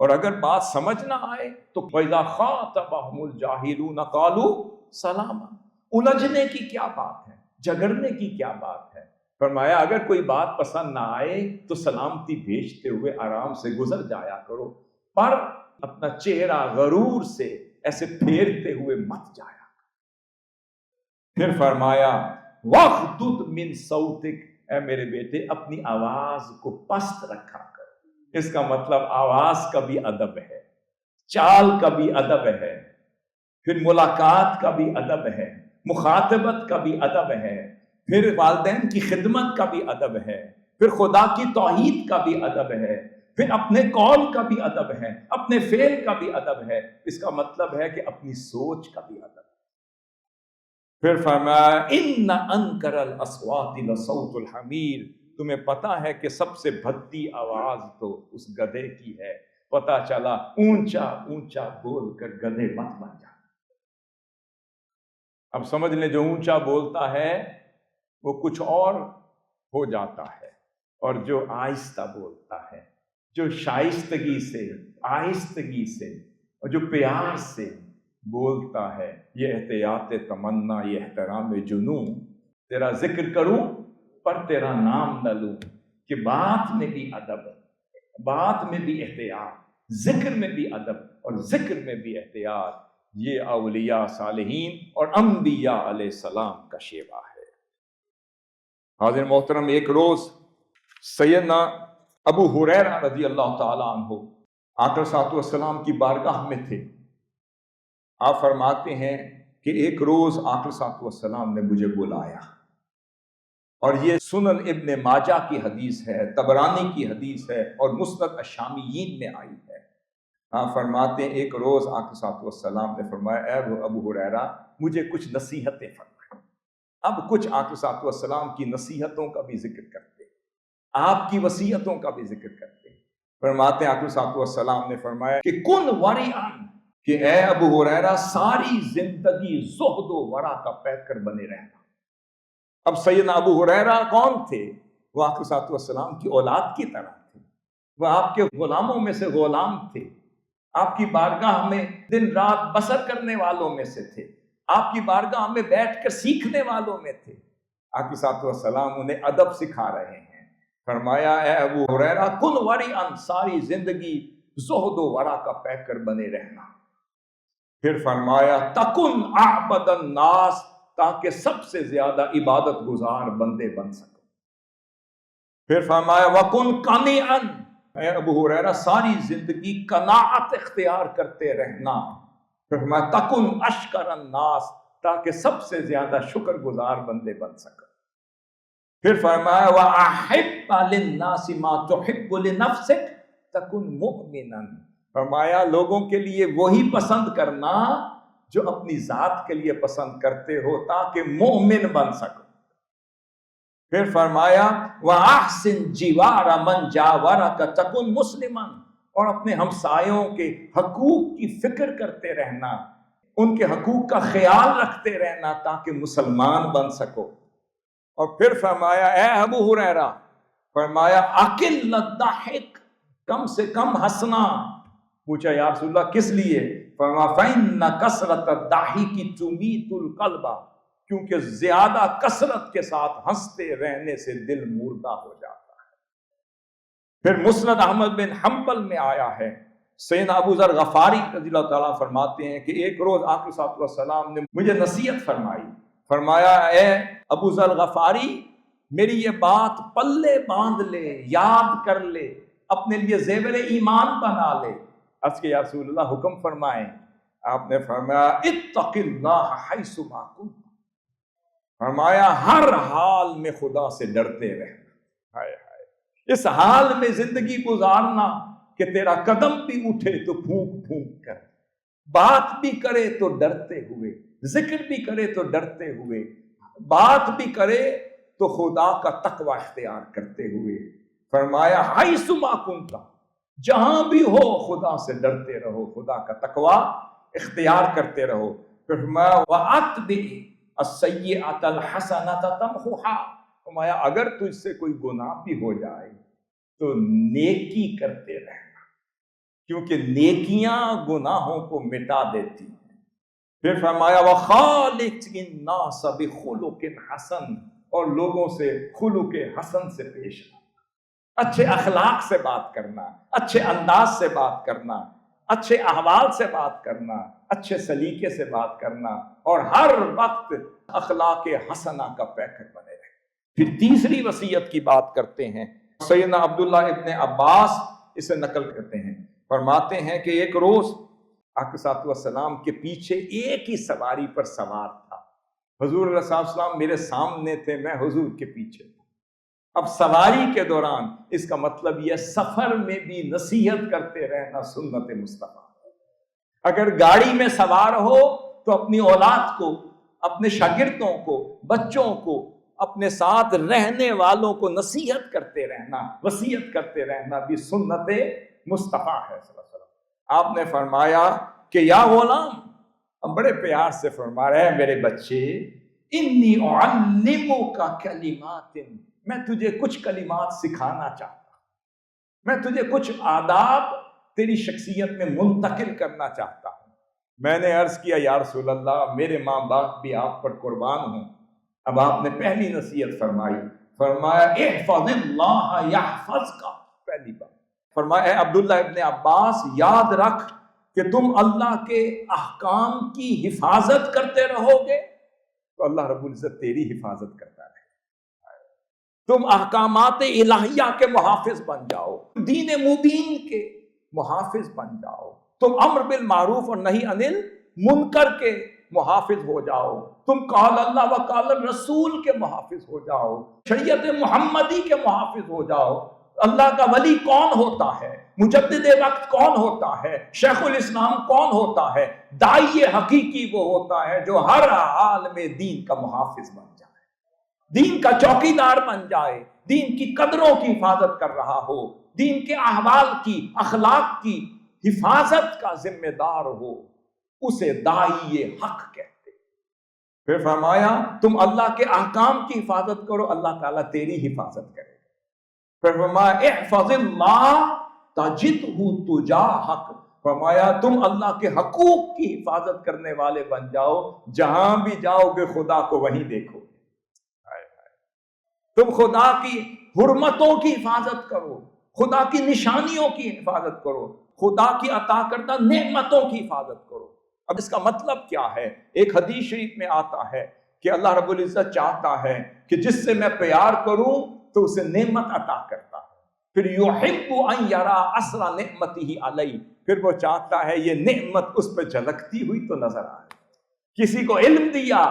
اور اگر بات سمجھ نہ آئے تو وَإِذَا خَاطَبَهُمُ الْجَاهِلُونَ قَالُوا سَلَامًا، الجھنے کی کیا بات ہے، جھگڑنے کی کیا بات ہے۔ فرمایا اگر کوئی بات پسند نہ آئے تو سلامتی بھیجتے ہوئے آرام سے گزر جایا کرو، پر اپنا چہرہ غرور سے ایسے پھیرتے ہوئے مت جایا۔ پھر فرمایا وَاغْضُضْ مِنْ صَوْتِكَ، اے میرے بیٹے اپنی آواز کو پست رکھا کر۔ اس کا مطلب آواز کا بھی ادب ہے، چال کا بھی ادب ہے، پھر ملاقات کا بھی ادب ہے، مخاطبت کا بھی ادب ہے، پھر والدین کی خدمت کا بھی ادب ہے، پھر خدا کی توحید کا بھی ادب ہے، پھر اپنے قول کا بھی ادب ہے، اپنے فعل کا بھی ادب ہے۔ اس کا مطلب ہے کہ اپنی سوچ کا بھی ادب ہے۔ پھر فرمایا ان انکر الاصوات لصوت الحمیر، تمہیں پتا ہے کہ سب سے بھدی آواز تو اس گدھے کی ہے۔ پتا چلا اونچا اونچا بول کر گدھے مت بن جا۔ اب سمجھ لیں جو اونچا بولتا ہے وہ کچھ اور ہو جاتا ہے، اور جو آہستہ بولتا ہے، جو شائستگی سے، آہستگی سے اور جو پیار سے بولتا ہے، یہ احتیاط تمنا، یہ احترام جنون۔ تیرا ذکر کروں پر تیرا نام نہ لوں، کہ بات میں بھی ادب، بات میں بھی احتیاط، ذکر میں بھی ادب اور ذکر میں بھی احتیاط، یہ اولیاء صالحین اور انبیاء علیہ السلام کا شیوا ہے۔ حاضر محترم، ایک روز سیدنا ابو ہریرہ رضی اللہ تعالیٰ عنہ آقا صلی اللہ علیہ وسلم کی بارگاہ میں تھے۔ آپ فرماتے ہیں کہ ایک روز آقا صلی اللہ علیہ وسلم نے مجھے بلایا، اور یہ سنن ابن ماجہ کی حدیث ہے، طبرانی کی حدیث ہے اور مسند الشامیین میں آئی ہے۔ آپ فرماتے ہیں ایک روز آقا صلی اللہ علیہ وسلم نے فرمایا اے ابو ہریرہ مجھے کچھ نصیحتیں فرمائیں۔ اب کچھ آقا صلی اللہ علیہ وسلم کی نصیحتوں کا بھی ذکر کرتے ہیں، آپ کی وصیتوں کا بھی ذکر کرتے ہیں۔ فرماتے ہیں آقا صلی اللہ علیہ وسلم نے فرمایا کہ کن ورعن، کہ اے ابو ہریرہ ساری زندگی زہد و ورع کا پیکر بنے رہنا۔ اب سیدنا ابو ہریرہ کون تھے؟ وہ آقا صلی اللہ علیہ وسلم کی اولاد کی طرح تھے، وہ آپ کے غلاموں میں سے غلام تھے، آپ کی بارگاہ میں دن رات بسر کرنے والوں میں سے تھے، آپ کی بارگاہ میں بیٹھ کر سیکھنے والوں میں تھے۔ آقا صلی اللہ علیہ وسلم انہیں ادب سکھا رہے ہیں۔ فرمایا اے ابو ہریرہ کن ورعن، ساری زندگی زہد و ورع کا پیکر بنے رہنا۔ پھر فرمایا تکن اعبد الناس، تاکہ سب سے زیادہ عبادت گزار بندے بن سکو۔ پھر فرمایا وکن قانعا، اے ابو ہریرہ ساری زندگی قناعت اختیار کرتے رہنا۔ پھر فرمایا تکن اشکر الناس، تاکہ سب سے زیادہ شکر گزار بندے بن سکو۔ پھر فرمایا وَأَحِبَّ لِلنَّاسِ مَا تُحِبُّ لِنَفْسِكَ تَكُنْ مُؤْمِنًا، فرمایا لوگوں کے لیے وہی پسند کرنا جو اپنی ذات کے لیے پسند کرتے ہو، تاکہ مومن بن سکو۔ پھر فرمایا وَأَحْسِنْ جِوَارَ مَنْ جَاوَرَكَ تَكُنْ مُسْلِمًا، اور اپنے ہمسایوں کے حقوق کی فکر کرتے رہنا، ان کے حقوق کا خیال رکھتے رہنا تاکہ مسلمان بن سکو۔ اور پھر فرمایا اے ابو ہریرہ، فرمایا اقل الضحک، کم سے کم ہنسنا۔ پوچھا یا رسول اللہ کس لیے؟ فرمایا فإن کثرت الضحک تمیت القلب، کیونکہ زیادہ کثرت کے ساتھ ہنستے رہنے سے دل مردہ ہو جاتا ہے۔ پھر مسند احمد بن حنبل میں آیا ہے، سیدنا ابو ذر غفاری رضی اللہ تعالیٰ فرماتے ہیں کہ ایک روز آقا صلی اللہ علیہ وسلم نے مجھے نصیحت فرمائی، فرمایا اے ابو ذر غفاری میری یہ بات پلے باندھ لے، یاد کر لے، اپنے لیے زیور ایمان بنا لے۔ عرض کہ یا رسول اللہ حکم فرمائیں۔ آپ نے فرمایا اتق اللہ حیث ما کنت، فرمایا ہر حال میں خدا سے ڈرتے رہنا۔ ہائے ہائے، اس حال میں زندگی گزارنا کہ تیرا قدم بھی اٹھے تو پھونک پھونک کر، بات بھی کرے تو ڈرتے ہوئے، ذکر بھی کرے تو ڈرتے ہوئے، بات بھی کرے تو خدا کا تقوی اختیار کرتے ہوئے۔ فرمایا حیث ما کنت، جہاں بھی ہو خدا سے ڈرتے رہو، خدا کا تقوی اختیار کرتے رہو۔ پھر فرمایا وَأَتْبِعِ السَّيِّئَةَ الْحَسَنَةَ تَمْحُهَا، فرمایا اگر تجھ سے کوئی گناہ بھی ہو جائے تو نیکی کرتے رہنا، کیونکہ نیکیاں گناہوں کو مٹا دیتی ہیں۔ پھر فرمایا وَخَالِقِ النَّاسَ بِخُلُقٍ حَسَنٍ، اور لوگوں سے خلق حسن سے پیش آنا، اچھے اخلاق سے بات کرنا، اچھے انداز سے بات کرنا، اچھے احوال سے بات کرنا، اچھے سلیقے سے بات کرنا، اور ہر وقت اخلاق حسنہ کا پیکر بنے رہے۔ پھر تیسری وصیت کی بات کرتے ہیں، سیدنا عبداللہ ابن عباس اسے نقل کرتے ہیں، فرماتے ہیں کہ ایک روز آقا صلی اللہ علیہ وسلم کے پیچھے ایک ہی سواری پر سوار تھا۔ حضور صلی اللہ علیہ وسلم میرے سامنے تھے، میں حضور کے پیچھے تھا۔ اب سواری کے دوران، اس کا مطلب یہ سفر میں بھی نصیحت کرتے رہنا سنت مصطفیٰ۔ اگر گاڑی میں سوار ہو تو اپنی اولاد کو، اپنے شاگردوں کو، بچوں کو، اپنے ساتھ رہنے والوں کو نصیحت کرتے رہنا، وصیت کرتے رہنا بھی سنت مصطفیٰ ہے صلی اللہ علیہ وسلم۔ آپ نے فرمایا کہ یا غلام، بڑے پیار سے فرما رہے ہیں میرے بچے، انی اعلمک کلمات، میں تجھے کچھ کلمات سکھانا چاہتا ہوں، میں تجھے کچھ آداب تیری شخصیت میں منتقل کرنا چاہتا ہوں۔ میں نے عرض کیا یا رسول اللہ میرے ماں باپ بھی آپ پر قربان ہوں۔ اب آپ نے پہلی نصیحت فرمائی، فرمایا احفظ اللہ یحفظک، پہلی بات فرمایا اے عبداللہ ابن عباس یاد رکھ کہ تم اللہ کے احکام کی حفاظت کرتے رہو گے تو اللہ رب العزت تیری حفاظت کرتا رہے۔ تم احکامات الہیہ کے محافظ بن جاؤ، دین مبین کے محافظ بن جاؤ، تم امر بالمعروف اور نہی عن المنکر کے محافظ ہو جاؤ، تم قال اللہ و قال الرسول کے محافظ ہو جاؤ، شریعت محمدی کے محافظ ہو جاؤ۔ اللہ کا ولی کون ہوتا ہے، مجدد وقت کون ہوتا ہے، شیخ الاسلام کون ہوتا ہے؟ داعی حقیقی وہ ہوتا ہے جو ہر حال میں دین کا محافظ بن جائے، دین کا چوکیدار بن جائے، دین کی قدروں کی حفاظت کر رہا ہو، دین کے احوال کی، اخلاق کی حفاظت کا ذمہ دار ہو، اسے داعی حق کہتے۔ پھر فرمایا تم اللہ کے احکام کی حفاظت کرو، اللہ تعالیٰ تیری حفاظت کرے۔ پھر فرمایا احفظ اللہ تجدہ تجاہک، فرمایا تم اللہ کے حقوق کی حفاظت کرنے والے بن جاؤ، جہاں بھی جاؤ گے خدا کو وہیں دیکھو گے۔ تم خدا کی حرمتوں کی حفاظت کرو، خدا کی نشانیوں کی حفاظت کرو، خدا کی عطا کردہ نعمتوں کی حفاظت کرو۔ اب اس کا مطلب کیا ہے؟ ایک حدیث شریف میں آتا ہے کہ اللہ رب العزت چاہتا ہے کہ جس سے میں پیار کروں تو اسے نعمت عطا کرتا ہے، پھر یحب ان یرا اثر نعمتہ علیہ، پھر وہ چاہتا ہے یہ نعمت اس پہ جھلکتی ہوئی تو نظر آئے۔ کسی کو علم دیا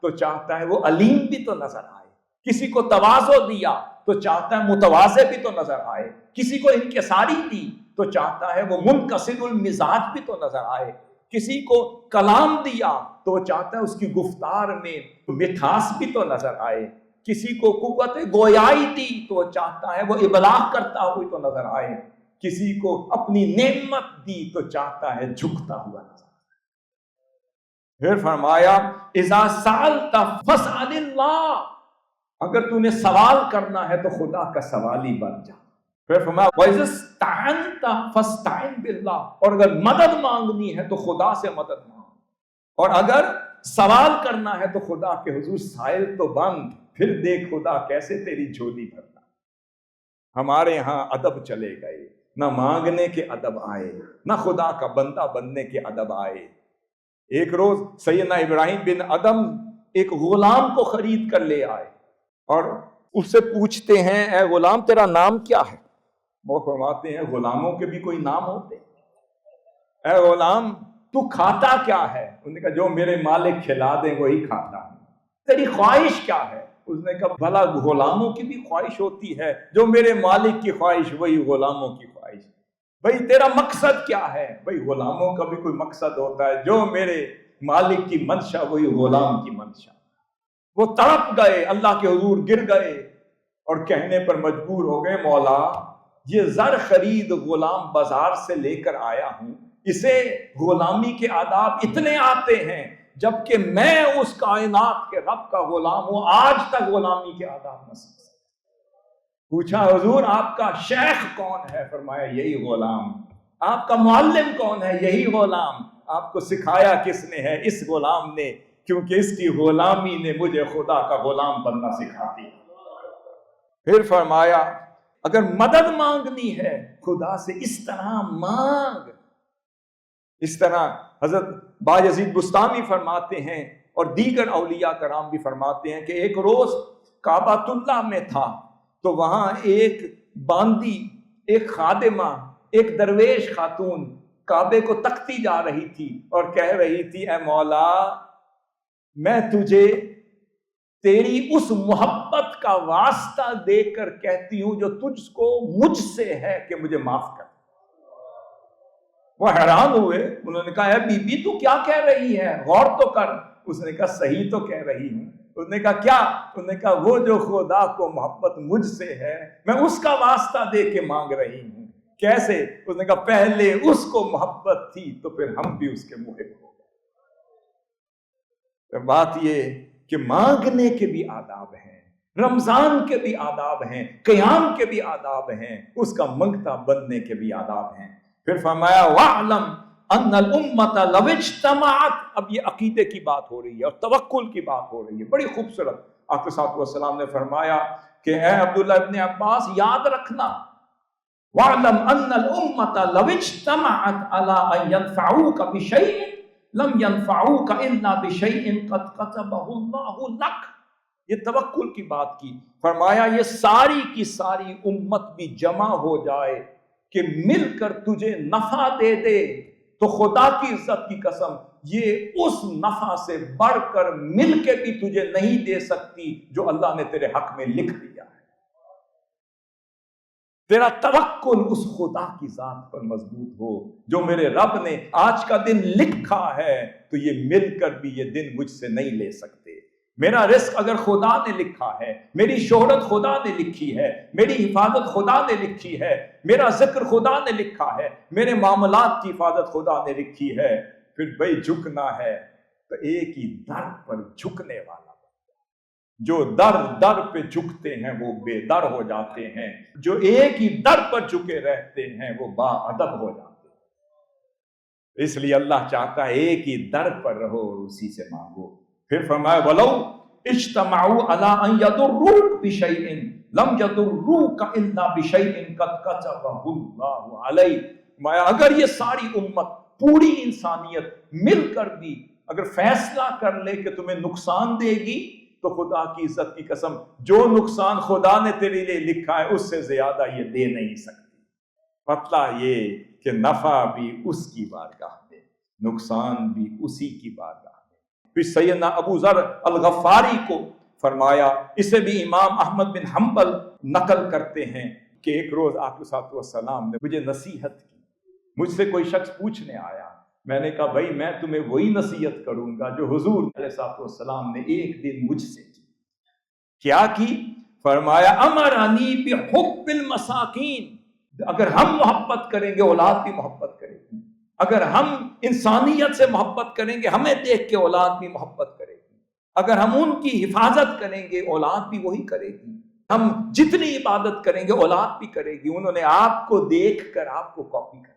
تو چاہتا ہے وہ علیم بھی تو نظر آئے، کسی کو تواضع دیا تو چاہتا ہے متواضع بھی تو نظر آئے، کسی کو انکساری دی تو چاہتا ہے وہ منکسر المزاج بھی تو نظر آئے، کسی کو کلام دیا تو چاہتا ہے اس کی گفتار میں مٹھاس بھی تو نظر آئے، کسی کو قوت گویائی دی تو چاہتا ہے وہ ابلاغ کرتا ہوئی تو نظر آئے، کسی کو اپنی نعمت دی تو چاہتا ہے جھکتا ہوا نظر آئے۔ پھر فرمایا اذا سألت فاسأل اللہ، اگر تو نے سوال کرنا ہے تو خدا کا سوالی بن جا۔ پھر فرمایا وَإِذَا اسْتَعَنْتَ فَاسْتَعِنْ بِاللَّهِ، اور اگر مدد مانگنی ہے تو خدا سے مدد مانگ، اور اگر سوال کرنا ہے تو خدا کے حضور سائل تو بند، پھر دیکھ خدا کیسے تیری جھولی بھرنا۔ ہمارے ہاں ادب چلے گئے، نہ مانگنے کے ادب آئے، نہ خدا کا بندہ بننے کے ادب آئے۔ ایک روز سیدنا ابراہیم بن ادم ایک غلام کو خرید کر لے آئے اور اس سے پوچھتے ہیں اے غلام تیرا نام کیا ہے؟ وہ فرماتے ہیں غلاموں کے بھی کوئی نام ہوتے؟ اے غلام تو کھاتا کیا ہے؟ انہوں نے کہا جو میرے مالک کھلا دیں وہی کھاتا ہوں۔ تیری خواہش کیا ہے؟ اس نے کہا بھلا غلاموں کی بھی خواہش ہوتی ہے، جو میرے مالک کی خواہش وہی غلاموں کی خواہش۔ بھئی تیرا مقصد کیا ہے؟ بھئی غلاموں کا بھی کوئی مقصد ہوتا ہے، جو میرے مالک کی منشا وہی غلام کی منشا۔ وہ تڑپ گئے، اللہ کے حضور گر گئے اور کہنے پر مجبور ہو گئے مولا یہ زر خرید غلام بازار سے لے کر آیا ہوں، اسے غلامی کے آداب اتنے آتے ہیں جبکہ میں اس کائنات کے رب کا غلام ہوں، آج تک غلامی کے آداب نہ سیکھا۔ پوچھا حضور آپ کا شیخ کون ہے؟ فرمایا یہی غلام۔ آپ کا معلم کون ہے؟ یہی غلام۔ آپ کو سکھایا کس نے ہے؟ اس غلام نے، کیونکہ اس کی غلامی نے مجھے خدا کا غلام بننا سکھا دیا۔ پھر فرمایا اگر مدد مانگنی ہے خدا سے اس طرح مانگ۔ اس طرح حضرت بایزید بستامی فرماتے ہیں اور دیگر اولیاء کرام بھی فرماتے ہیں کہ ایک روز کعبۃ اللہ میں تھا تو وہاں ایک باندی، ایک خادمہ، ایک درویش خاتون کعبے کو تکتی جا رہی تھی اور کہہ رہی تھی اے مولا میں تجھے تیری اس محبت کا واسطہ دے کر کہتی ہوں جو تجھ کو مجھ سے ہے کہ مجھے معاف کر۔ وہ حیران ہوئے، انہوں نے کہا اے بی بی تو کیا کہہ رہی ہے، غور تو کر۔ اس نے کہا صحیح تو کہہ رہی ہوں۔ اس نے کہا کیا؟ اس نے کہا وہ جو خدا کو محبت مجھ سے ہے میں اس کا واسطہ دے کے مانگ رہی ہوں۔ کیسے؟ اس نے کہا پہلے اس کو محبت تھی تو پھر ہم بھی اس کے محب ہو گئے۔ بات یہ کہ مانگنے کے بھی آداب ہیں، رمضان کے بھی آداب ہیں، قیام کے بھی آداب ہیں، اس کا منگتا بننے کے بھی آداب ہیں۔ پھر فرمایا وَاعْلَمْ أَنَّ الْأُمَّةَ لَوْ اجْتَمَعَتْ۔ اب یہ عقیدے کی بات ہو رہی ہے اور توکل کی بات ہو رہی ہے، بڑی خوبصورت۔ آقا صلی اللہ علیہ وسلم نے فرمایا کہ اے عبداللہ ابن عباس یاد رکھنا وَاعْلَمْ أَنَّ الْأُمَّةَ لَوْ اجْتَمَعَتْ عَلَىٰ أَن يَنْفَعُوكَ بِشَيْءٍ لم ينفعوك الا بشيء قد كتبه الله لك۔ یہ توکل کی بات کی۔ فرمایا یہ ساری کی ساری امت بھی جمع ہو جائے کہ مل کر تجھے نفع دے دے تو خدا کی عزت کی قسم یہ اس نفع سے بڑھ کر مل کے بھی تجھے نہیں دے سکتی جو اللہ نے تیرے حق میں لکھ دیا ہے۔ تیرا توکل اس خدا کی ذات پر مضبوط ہو جو میرے رب نے آج کا دن لکھا ہے تو یہ مل کر بھی یہ دن مجھ سے نہیں لے سکتے۔ میرا رزق اگر خدا نے لکھا ہے، میری شہرت خدا نے لکھی ہے، میری حفاظت خدا نے لکھی ہے، میرا ذکر خدا نے لکھا ہے، میرے معاملات کی حفاظت خدا نے لکھی ہے، پھر بھائی جھکنا ہے تو ایک ہی در پر جھکنے والا۔ جو در در پہ جھکتے ہیں وہ بے در ہو جاتے ہیں، جو ایک ہی در پر جھکے رہتے ہیں وہ با ادب ہو جاتے ہیں۔ اس لیے اللہ چاہتا ہے ایک ہی در پر رہو اور اسی سے مانگو۔ پھر فرمایا وَلَوْ اجْتَمَعُوا عَلَىٰ أَن يَضُرُّوكَ بِشَيْءٍ لَمْ يَضُرُّوكَ إِلَّا بِشَيْءٍ قَدْ كَتَبَهُ اللَّهُ عَلَيْكَ۔ اگر یہ ساری امت، پوری انسانیت مل کر بھی اگر فیصلہ کر لے کہ تمہیں نقصان دے گی تو خدا کی عزت کی قسم جو نقصان خدا نے تیرے لیے لکھا ہے اس سے زیادہ یہ دے نہیں سکتی۔ مطلب یہ کہ نفع بھی اس کی بارگاہ میں، نقصان بھی اسی کی بارگاہ میں۔ پھر سیدنا ابو ذر الغفاری کو فرمایا، اسے بھی امام احمد بن حنبل نقل کرتے ہیں کہ ایک روز آقا صلی اللہ علیہ وسلم نے مجھے نصیحت کی۔ مجھ سے کوئی شخص پوچھنے آیا، میں نے کہا بھائی میں تمہیں وہی نصیحت کروں گا جو حضور علیہ السلام نے ایک دن مجھ سے کی۔ کیا کی؟ فرمایا امرانی بحب المساکین۔ اگر ہم محبت کریں گے اولاد بھی محبت کرے گی، اگر ہم انسانیت سے محبت کریں گے ہمیں دیکھ کے اولاد بھی محبت کرے گی، اگر ہم ان کی حفاظت کریں گے اولاد بھی وہی کرے گی، ہم جتنی عبادت کریں گے اولاد بھی کرے گی۔ انہوں نے آپ کو دیکھ کر آپ کو کاپی کر،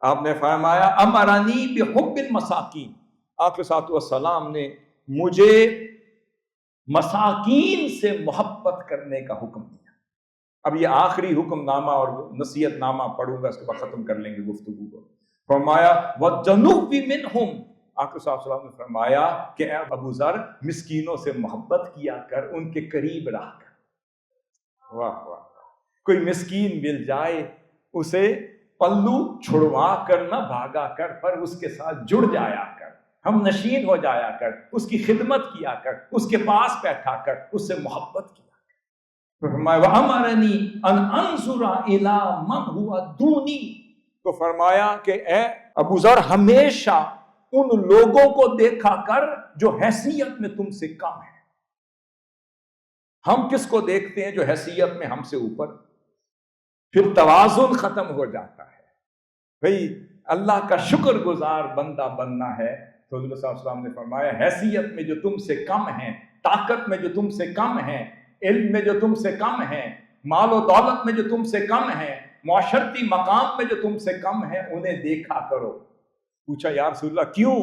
آپ نے فرمایا امرانی بحب المساکین، آقا صلی اللہ علیہ وسلم نے مجھے مساکین سے محبت کرنے کا حکم دیا۔ اب یہ آخری حکم نامہ اور نصیحت نامہ پڑھوں گا، اس کے بعد ختم کر لیں گے گفتگو کو۔ فرمایا وَجَنُوبِ مِنْهُمْ، آقا صلی اللہ علیہ وسلم نے فرمایا کہ اے ابو ذر، مسکینوں سے محبت کیا کر، ان کے قریب رہا کر۔ واہ واہ، کوئی مسکین مل جائے اسے پلو چھڑوا کر نہ بھاگا کر، پر اس کے ساتھ جڑ جایا کر، ہم نشین ہو جایا کر، اس کی خدمت کیا کر، اس کے پاس بیٹھا کر، اس سے محبت کیا کر۔ فرمایا وَأَمَرَنِي أَنْ أَنْظُرَ إِلَىٰ مَنْ هُوَ دُونِي، تو فرمایا کہ اے ابو ذر، ہمیشہ ان لوگوں کو دیکھا کر جو حیثیت میں تم سے کم ہے۔ ہم کس کو دیکھتے ہیں؟ جو حیثیت میں ہم سے اوپر، پھر توازن ختم ہو جاتا ہے۔ بھئی اللہ کا شکر گزار بندہ بننا ہے تو حضور صلی اللہ علیہ وسلم نے فرمایا حیثیت میں جو تم سے کم ہیں، طاقت میں جو تم سے کم ہیں، علم میں جو تم سے کم ہیں، مال و دولت میں جو تم سے کم ہیں، معاشرتی مقام میں جو تم سے کم ہیں، انہیں دیکھا کرو۔ پوچھا یا رسول اللہ کیوں؟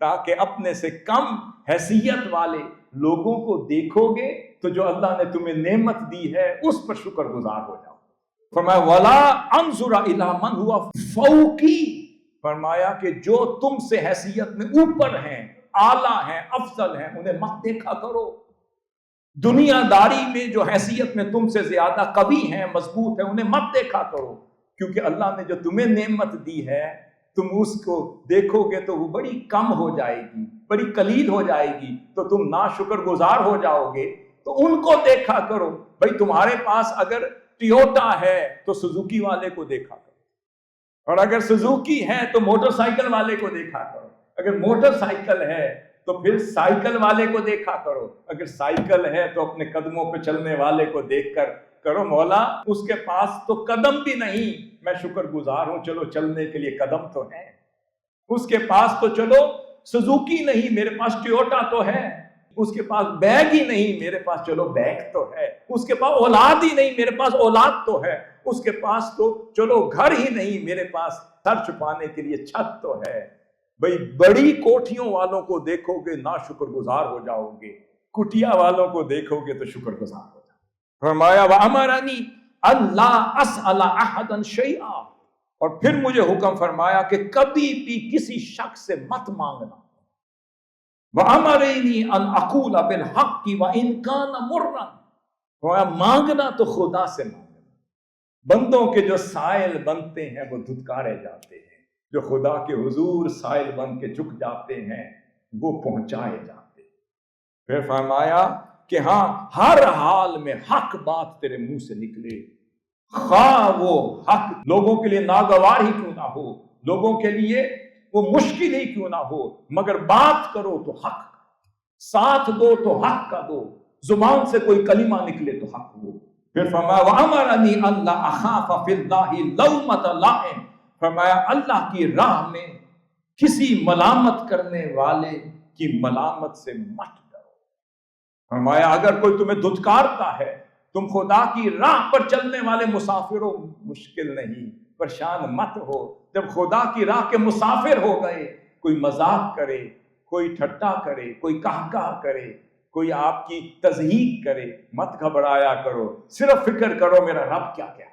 تاکہ اپنے سے کم حیثیت والے لوگوں کو دیکھو گے تو جو اللہ نے تمہیں نعمت دی ہے اس پر شکر گزار ہو جاؤ۔ فرمایا وَلَا أَنْظُرَ إِلَىٰ مَنْ هُوَ فَوْقِي، فرمایا کہ جو تم سے حیثیت میں اوپر ہیں، اعلیٰ ہیں، افضل ہیں، انہیں مت دیکھا کرو۔ دنیا داری میں جو حیثیت میں تم سے زیادہ قوی ہیں، مضبوط ہیں، انہیں مت دیکھا کرو، کیونکہ اللہ نے جو تمہیں نعمت دی ہے تم اس کو دیکھو گے تو وہ بڑی کم ہو جائے گی، بڑی قلیل ہو جائے گی، تو تم ناشکر گزار ہو جاؤ گے۔ تو ان کو دیکھا کرو۔ بھائی تمہارے پاس اگر ٹیوٹا ہے تو سوزوکی والے کو دیکھا کرو، اور اگر سوزوکی ہے تو موٹر سائیکل والے کو دیکھا کرو، اگر موٹر سائیکل ہے تو پھر سائیکل والے کو دیکھا کرو، اگر سائیکل ہے تو اپنے قدموں پہ چلنے والے کو دیکھ کر کرو مولا اس کے پاس تو قدم بھی نہیں، میں شکر گزار ہوں، چلو چلنے کے لیے قدم تو ہے۔ اس کے پاس تو چلو سوزوکی نہیں، میرے پاس ٹیوٹا تو ہے۔ اس کے پاس بیگ ہی نہیں، میرے پاس چلو بیگ تو ہے۔ اس کے پاس اولاد ہی نہیں، میرے پاس اولاد تو ہے۔ اس کے پاس تو چلو گھر ہی نہیں، میرے پاس سر چھپانے کے لیے چھت تو ہے۔ بھئی بڑی کوٹھیوں والوں کو دیکھو گے نا شکر گزار ہو جاؤ گے، کٹیا والوں کو دیکھو گے تو شکر گزار ہو جاؤ۔ فرمایا وَأَمَرَنِي أَلَّا أَسْأَلَ أَحَدًا شَيْئًا، اور پھر مجھے حکم فرمایا کہ کبھی بھی کسی شخص سے مت مانگنا۔ وَأَمَرَنِي أَنْ أَقُولَ بِالْحَقِّ وَإِنْ كَانَ مُرًّا، مانگنا تو خدا سے مانگنا۔ بندوں کے جو سائل بنتے ہیں وہ دھتکارے جاتے ہیں، جو خدا کے حضور سائل بن کے جھک جاتے ہیں وہ پہنچائے جاتے ہیں۔ پھر فرمایا کہ ہاں ہر حال میں حق بات تیرے منہ سے نکلے، خواہ وہ حق لوگوں کے لیے ناگوار ہی کیوں نہ ہو، لوگوں کے لیے وہ مشکل ہی کیوں نہ ہو، مگر بات کرو تو حق، ساتھ دو تو حق کا دو، زبان سے کوئی کلمہ نکلے تو حق ہو۔ پھر فرمایا وَأَمَرَنِي أَلَّا أَخَافَ فِي اللَّهِ لَوْمَةَ لَائِمٍ، فرمایا اللہ کی راہ میں کسی ملامت کرنے والے کی ملامت سے مت ڈرو۔ فرمایا اگر کوئی تمہیں دھتکارتا ہے، تم خدا کی راہ پر چلنے والے مسافروں، مشکل نہیں، پریشان مت ہو۔ جب خدا کی راہ کے مسافر ہو گئے، کوئی مذاق کرے، کوئی ٹھٹا کرے، کوئی قہقہ کرے، کوئی آپ کی تضحیق کرے، مت گھبرایا کرو، صرف فکر کرو میرا رب کیا کہتا ہے۔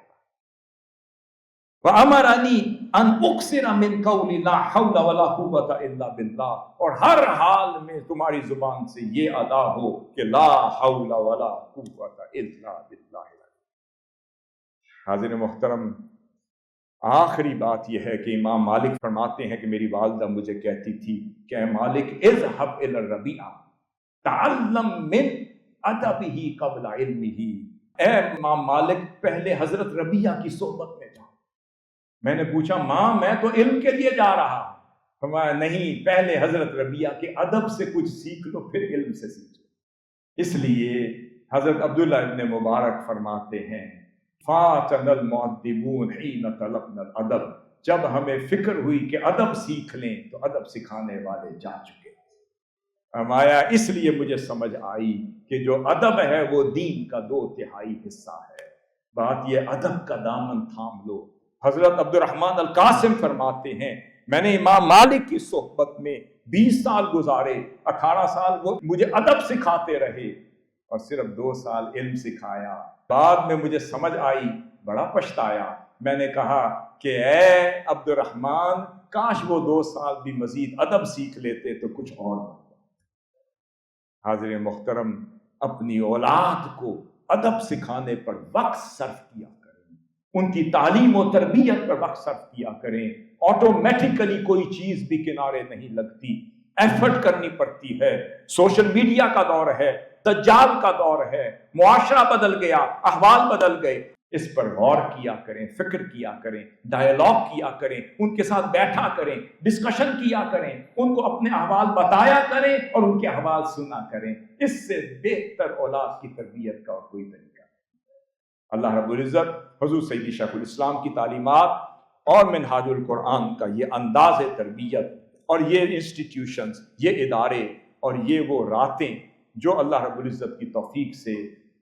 وَأَمَرَنِي أَنْ أُكْثِرَ مِنْ قَوْلِ لَا حَوْلَ وَلَا قُوَّةَ إِلَّا بِاللَّهِ، اور ہر حال میں تمہاری زبان سے یہ ادا ہو کہ لا حول ولا قوة إلا باللہ۔ حاضر محترم، آخری بات یہ ہے کہ امام مالک فرماتے ہیں کہ میری والدہ مجھے کہتی تھی کہ اے مالک اذهب إلى الربیع تعلم من ادبہ قبل علمہ، اے امام مالک پہلے حضرت ربیعہ کی صحبت میں جاؤ۔ میں نے پوچھا ماں میں تو علم کے لیے جا رہا، فرمایا نہیں، پہلے حضرت ربیعہ کے ادب سے کچھ سیکھ لو پھر علم سے سیکھو۔ اس لیے حضرت عبداللہ ابن مبارک فرماتے ہیں فَاتَنَا الْمُؤَدِّبُونَ حِينَ طَلَبْنَا الْأَدَبَ، جب ہمیں فکر ہوئی کہ ادب سیکھ لیں تو ادب سکھانے والے جا چکے۔ فرمایا اس لیے مجھے سمجھ آئی کہ جو ادب ہے وہ دین کا 2/3 حصہ ہے، بات یہ ادب کا دامن تھام لو۔ حضرت عبد الرحمن القاسم فرماتے ہیں میں نے امام مالک کی صحبت میں 20 سال گزارے، 18 سال وہ مجھے ادب سکھاتے رہے اور صرف 2 سال علم سکھایا۔ بعد میں مجھے سمجھ آئی، بڑا پچھتایا، میں نے کہا کہ اے عبد الرحمن، کاش وہ 2 سال بھی مزید ادب سیکھ لیتے تو کچھ اور بنتا۔ حاضر محترم، اپنی اولاد کو ادب سکھانے پر وقت صرف کیا کریں، ان کی تعلیم و تربیت پر وقت صرف کیا کریں۔ آٹومیٹیکلی کوئی چیز بھی کنارے نہیں لگتی، ایفرٹ کرنی پڑتی ہے۔ سوشل میڈیا کا دور ہے، دجال کا دور ہے، معاشرہ بدل گیا، احوال بدل گئے، اس پر غور کیا کریں، فکر کیا کریں، ڈائیلاگ کیا کریں، ان کے ساتھ بیٹھا کریں، ڈسکشن کیا کریں، ان کو اپنے احوال بتایا کریں اور ان کے احوال سنا کریں۔ اس سے بہتر اولاد کی تربیت کا اور کوئی طریقہ نہیں۔ اللہ رب العزت حضور سیدی شیخ الاسلام کی تعلیمات اور منہاج القرآن کا یہ انداز تربیت اور یہ انسٹیٹیوشنز، یہ ادارے اور یہ وہ راتیں جو اللہ رب العزت کی توفیق سے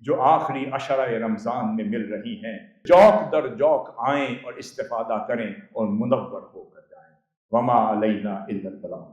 جو آخری عشرہ رمضان میں مل رہی ہیں، جوق در جوق آئیں اور استفادہ کریں اور منور ہو کر جائیں۔ وما علینا الا البلاغ۔